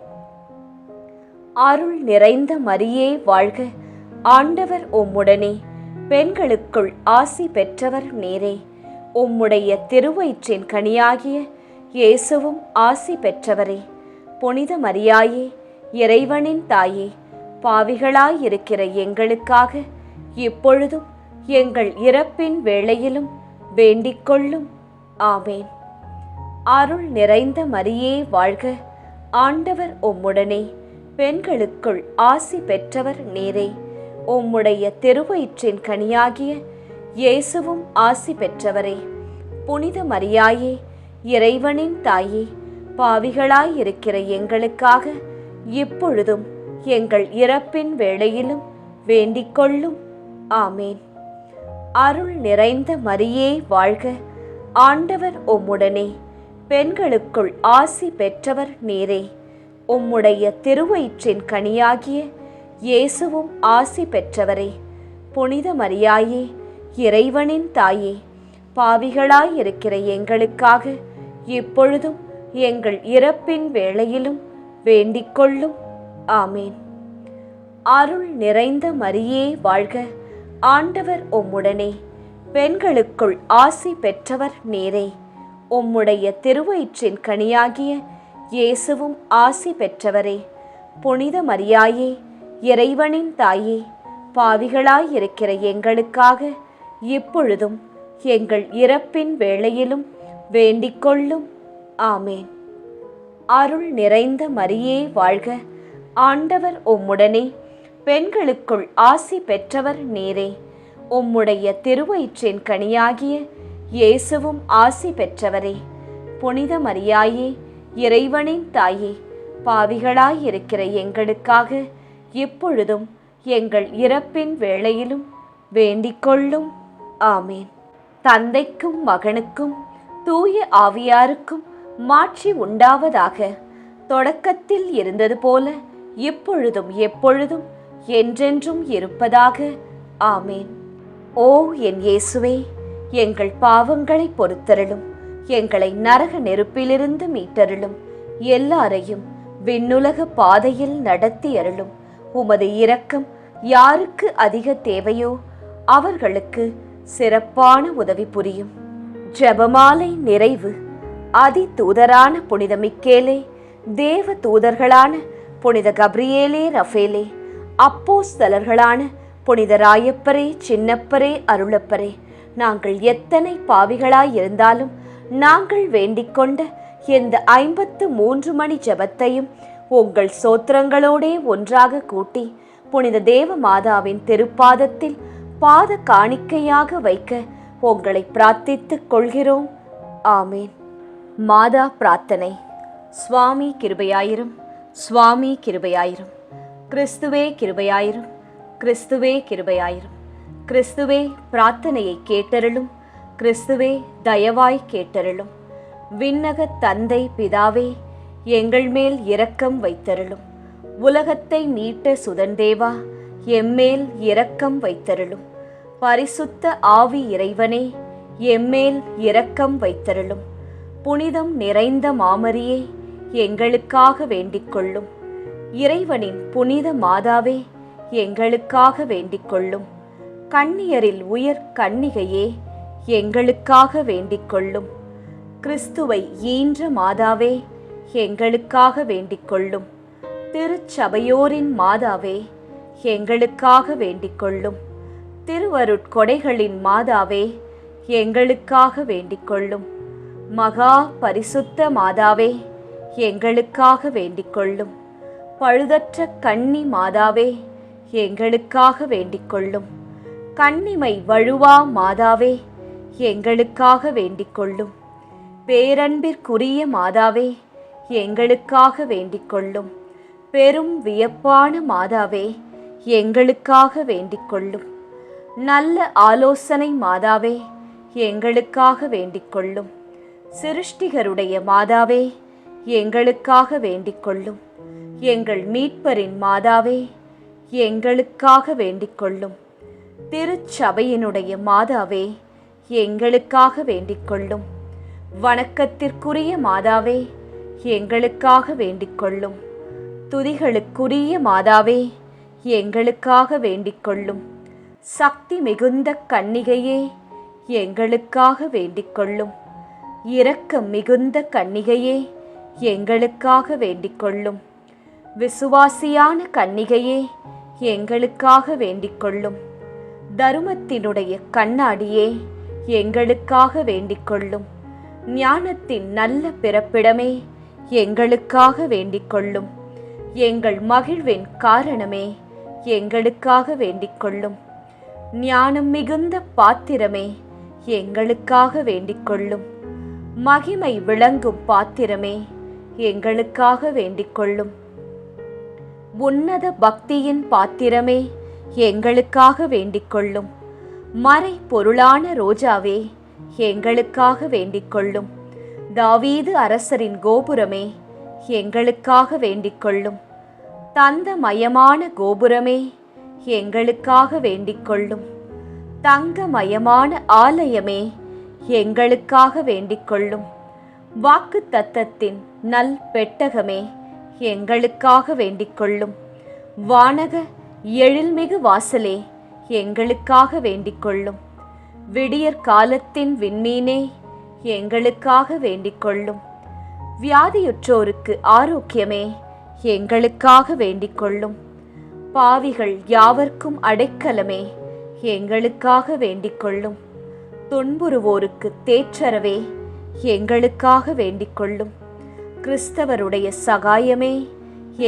அருள் நிறைந்த மரியே வாழ்க, ஆண்டவர் உம்முடனே, பெண்களுக்குள் ஆசி பெற்றவர் நீரே. உம்முடைய திருவயிற்றின் கனியாகிய இயேசுவும் ஆசி பெற்றவரே. புனித மரியாயே, இறைவனின் தாயே, பாவிகளாயிருக்கிற எங்களுக்காக இப்பொழுதும் எங்கள் இறப்பின் வேளையிலும் வேண்டிக்கொள்ளும். ஆமேன். அருள் நிறைந்த மரியே வாழ்க, ஆண்டவர் உம்முடனே, பெண்களுக்குள் ஆசி பெற்றவர் நீரே. உம்முடைய திருவயிற்றின் கனியாகிய இயேசுவும் ஆசி பெற்றவரே. புனித மரியாயே, இறைவனின் தாயே, பாவிகளாயிருக்கிற எங்களுக்காக இப்பொழுதும் எங்கள் இறப்பின் வேளையிலும் வேண்டிக்கொள்ளும். ஆமேன். அருள் நிறைந்த மரியே வாழ்க, ஆண்டவர் உம்முடனே, பெண்களுக்குள் ஆசி பெற்றவர் நீரே. உம்முடைய திருவயிற்றின் கனியாகிய இயேசுவும் ஆசி பெற்றவரே. புனித மரியாயே, இறைவனின் தாயே, பாவிகளாயிருக்கிற எங்களுக்காக இப்பொழுதும் எங்கள் இறப்பின் வேளையிலும் வேண்டிக்கொள்ளும். ஆமேன். அருள் நிறைந்த மரியே வாழ்க, ஆண்டவர் உம்முடனே, பெண்களுக்குள் ஆசி பெற்றவர் நீரே. உம்முடைய திருவயிற்றின் கனியாகிய இயேசுவும் ஆசி பெற்றவரே. புனித மரியாயே, இறைவனின் தாயே, பாவிகளாயிருக்கிற எங்களுக்காக இப்பொழுதும் எங்கள் இறப்பின் வேளையிலும் வேண்டிக்கொள்ளும். ஆமேன். அருள் நிறைந்த மரியே வாழ்க, ஆண்டவர் உம்முடனே, பெண்களுக்குள் ஆசி பெற்றவர் நீரே. உம்முடைய திருவயிற்றின் கனியாகிய இயேசுவும் ஆசி பெற்றவரே. புனித மரியாயே, இறைவனின் தாயே, பாவிகளாயிருக்கிற எங்களுக்காக இப்பொழுதும் எங்கள் இறப்பின் வேளையிலும் வேண்டிக்கொள்ளும். ஆமேன். தந்தைக்கும் மகனுக்கும் தூய ஆவியாருக்கும் மாட்சி உண்டாவதாக. தொடக்கத்தில் இருந்தது போல இப்பொழுதும் எப்பொழுதும் என்றென்றும் இருப்பதாக. ஆமேன். ஓ என் இயேசுவே, எங்கள் பாவங்களை பொறுத்தருளும், எங்களை நரக நெருப்பிலிருந்து மீட்டருளும், எல்லாரையும் விண்ணுலக பாதையில் நடத்தி அருளும். உமது இரக்கம் யாருக்கு அதிக தேவையோ அவர்களுக்கு சிறப்பான உதவி புரியும். ஜெபமாலை நிறைவு. அதி தூதரான புனித மிக்கேலே, தேவ தூதர்களான புனித கப்ரியேலே, ரஃபேலே, அப்போஸ்தலர்களான புனித ராயப்பரே, சின்னப்பரே, அருளப்பரே, நாங்கள் எத்தனை பாவிகளாயிருந்தாலும் நாங்கள் வேண்டிக்கொண்ட எந்த 53 மணி ஜெபத்தையும் உங்கள் சோத்திரங்களோடே ஒன்றாக கூட்டி புனித தேவ மாதாவின் திருப்பாதத்தில் பாத காணிக்கையாக வைக்க உங்களை பிரார்த்தித்துக் கொள்கிறோம். ஆமேன். மாதா பிரார்த்தனை. சுவாமி கிருபையாயிரும், சுவாமி கிருபையாயிரும். கிறிஸ்துவே கிருபையாயிரும், கிறிஸ்துவே கிருபையாயிரும். கிறிஸ்துவே பிரார்த்தனையை கேட்டருளும், கிறிஸ்துவே தயவாய் கேட்டருளும். விண்ணக தந்தை பிதாவே, எங்கள் மேல் இரக்கம் வைத்தருளும். உலகத்தை மீட்ட சுதந்தேவா, எம்மேல் இரக்கம் வைத்தருளும். பரிசுத்த ஆவி இறைவனே, எம்மேல் இரக்கம் வைத்தருளும். புனிதம் நிறைந்த மாமரியே, எங்களுக்காக வேண்டிக்கொள்ளும். இறைவனின் புனித மாதாவே, எங்களுக்காக வேண்டிக்கொள்ளும். கன்னியரில் உயர் கன்னிகையே, எங்களுக்காக வேண்டிக்கொள்ளும். கிறிஸ்துவை ஈன்ற மாதாவே, எங்களுக்காக வேண்டிக்கொள்ளும். திருச்சபையோரின் மாதாவே, எங்களுக்காக வேண்டிக்கொள்ளும். திருவருட்கொடைகளின் மாதாவே, எங்களுக்காக வேண்டிக்கொள்ளும். மகா பரிசுத்த மாதாவே, எங்களுக்காக வேண்டிக்கொள்ளும். பழுதற்ற கன்னி மாதாவே, எங்களுக்காக வேண்டிக்கொள்ளும். கன்னிமை வழுவா மாதாவே, எங்களுக்காக வேண்டிக்கொள்ளும். பேரன்பிற்குரிய மாதாவே, எங்களுக்காக வேண்டிக்கொள்ளும். பெரும் வியப்பான மாதாவே, எங்களுக்காக வேண்டிக்கொள்ளும். நல்ல ஆலோசனை மாதாவே, எங்களுக்காக வேண்டிக்கொள்ளும். சிருஷ்டிகருடைய மாதாவே, எங்களுக்காக வேண்டிக்கொள்ளும். எங்கள் மீட்பரின் மாதாவே, எங்களுக்காக வேண்டிக்கொள்ளும். திருச்சபையினுடைய மாதாவே, எங்களுக்காக வேண்டிக் கொள்ளும். வணக்கத்திற்குரிய மாதாவே, எங்களுக்காக வேண்டிக் கொள்ளும். துதிகளுக்குரிய மாதாவே, எங்களுக்காக வேண்டிக் கொள்ளும். சக்தி மிகுந்த கன்னிகையே, எங்களுக்காக வேண்டிக் கொள்ளும். இரக்கம் மிகுந்த கன்னிகையே, எங்களுக்காக வேண்டிக் கொள்ளும். விசுவாசியான கன்னிகையே, எங்களுக்காக வேண்டிக் கொள்ளும். தருமத்தினுடைய கண்ணாடியே, எங்களுக்காக வேண்டிக் கொள்ளும். ஞானத்தின் நல்ல பிறப்பிடமே, எங்களுக்காக வேண்டிக் கொள்ளும். எங்கள் மகிழ்வின் காரணமே, எங்களுக்காக வேண்டிக் கொள்ளும். ஞானம் மிகுந்த பாத்திரமே, எங்களுக்காக வேண்டிக் கொள்ளும். மகிமை விளங்கும் பாத்திரமே, எங்களுக்காக வேண்டிக் கொள்ளும். உன்னத பக்தியின் பாத்திரமே, எங்களுக்காக வேண்டிக் கொள்ளும். மறை பொருளான ரோஜாவே, எங்களுக்காக வேண்டிக் கொள்ளும். தாவீது அரசரின் கோபுரமே, எங்களுக்காக வேண்டிக் கொள்ளும். தந்தமயமான கோபுரமே, எங்களுக்காக வேண்டிக் கொள்ளும். தங்கமயமான ஆலயமே, எங்களுக்காக வேண்டிக் கொள்ளும். வாக்கு தத்தத்தின் நல் பெட்டகமே, எங்களுக்காக வேண்டிக் கொள்ளும். வானக எழில்மிகு வாசலே, எங்களுக்காக வேண்டிக் கொள்ளும். விடியற் காலத்தின் விண்மீனே, எங்களுக்காக வேண்டிக் கொள்ளும். வியாதியுற்றோருக்கு ஆரோக்கியமே, எங்களுக்காக வேண்டிக் கொள்ளும். பாவிகள் யாவர்க்கும் அடைக்கலமே, எங்களுக்காக வேண்டிக் கொள்ளும். துன்புறுவோருக்கு தேற்றரவே, எங்களுக்காக வேண்டிக் கொள்ளும். கிறிஸ்தவருடைய சகாயமே,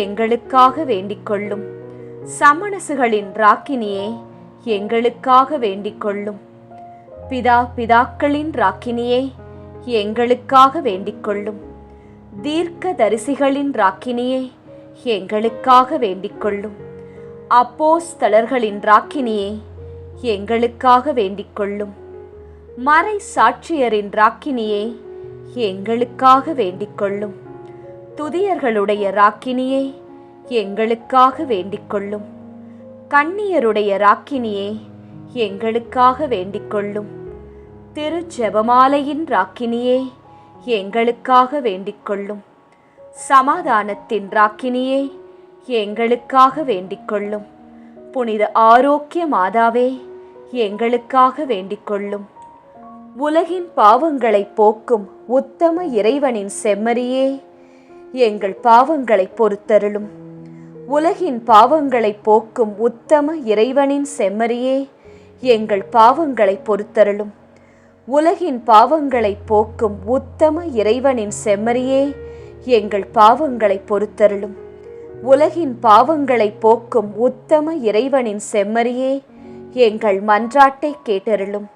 எங்களுக்காக வேண்டிக் கொள்ளும். சமணசுகளின் ராக்கினியே, எங்களுக்காக வேண்டிக் கொள்ளும். பிதாக்களின் ராக்கினியே, எங்களுக்காக வேண்டிக் கொள்ளும். தீர்க்க தரிசிகளின் ராக்கினியே, எங்களுக்காக வேண்டிக் கொள்ளும். அப்போஸ்தலர்களின் ராக்கினியே, எங்களுக்காக வேண்டிக் கொள்ளும். மறை சாட்சியரின் ராக்கினியே, எங்களுக்காக வேண்டிக் கொள்ளும். துதியர்களுடைய ராக்கினியே, எங்களுக்காக வேண்டிக் கொள்ளும். கன்னியருடைய ராக்கினியே, எங்களுக்காக வேண்டிக் கொள்ளும். திரு ஜெபமாலையின் ராக்கினியே, எங்களுக்காக வேண்டிக் கொள்ளும். சமாதானத்தின் ராக்கினியே, எங்களுக்காக வேண்டிக் கொள்ளும். புனித ஆரோக்கிய மாதாவே, எங்களுக்காக வேண்டிக் கொள்ளும். உலகின் பாவங்களை போக்கும் உத்தம இறைவனின் செம்மறியே, எங்கள் பாவங்களை பொறுத்தருளும். உலகின் பாவங்களை போக்கும் உத்தம இறைவனின் செம்மறியே, எங்கள் பாவங்களை பொறுத்தருளும். உலகின் பாவங்களை போக்கும் உத்தம இறைவனின் செம்மறியே, எங்கள் பாவங்களை பொறுத்தருளும். உலகின் பாவங்களை போக்கும் உத்தம இறைவனின் செம்மறியே, எங்கள் மன்றாட்டை கேட்டருளும்.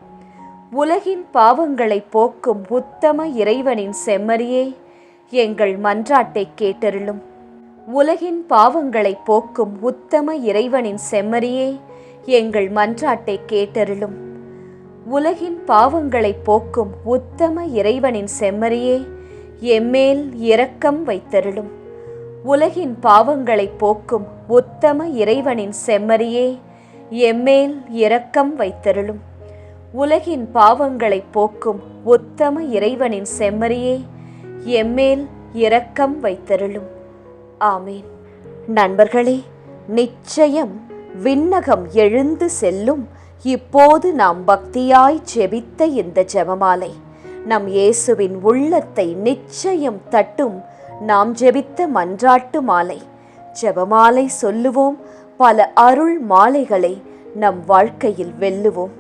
உலகின் பாவங்களை போக்கும் உத்தம இறைவனின் செம்மறியே, எங்கள் மன்றாட்டை கேட்டருளும். உலகின் பாவங்களை போக்கும் உத்தம இறைவனின் செம்மறியே, எங்கள் மன்றாட்டை கேட்டருளும். உலகின் பாவங்களை போக்கும் உத்தம இறைவனின் செம்மறியே, எம்மேல் இரக்கம் வைத்தருளும். உலகின் பாவங்களை போக்கும் உத்தம இறைவனின் செம்மறியே, எம்மேல் இரக்கம் வைத்தருளும். உலகின் பாவங்களை போக்கும் உத்தம இறைவனின் செம்மறியே, எம்மேல் இரக்கம் வைத்தருளும். ஆமீன். நண்பர்களே, நிச்சயம் விண்ணகம் எழுந்து செல்லும் இப்போது நாம் பக்தியாய் ஜெபித்த இந்த ஜெபமாலை நம் இயேசுவின் உள்ளத்தை நிச்சயம் தட்டும். நாம் ஜெபித்த மன்றாட்டு மாலை. ஜெபமாலை சொல்லுவோம், பல அருள் மாலைகளை நம் வாழ்க்கையில் வெல்லுவோம்.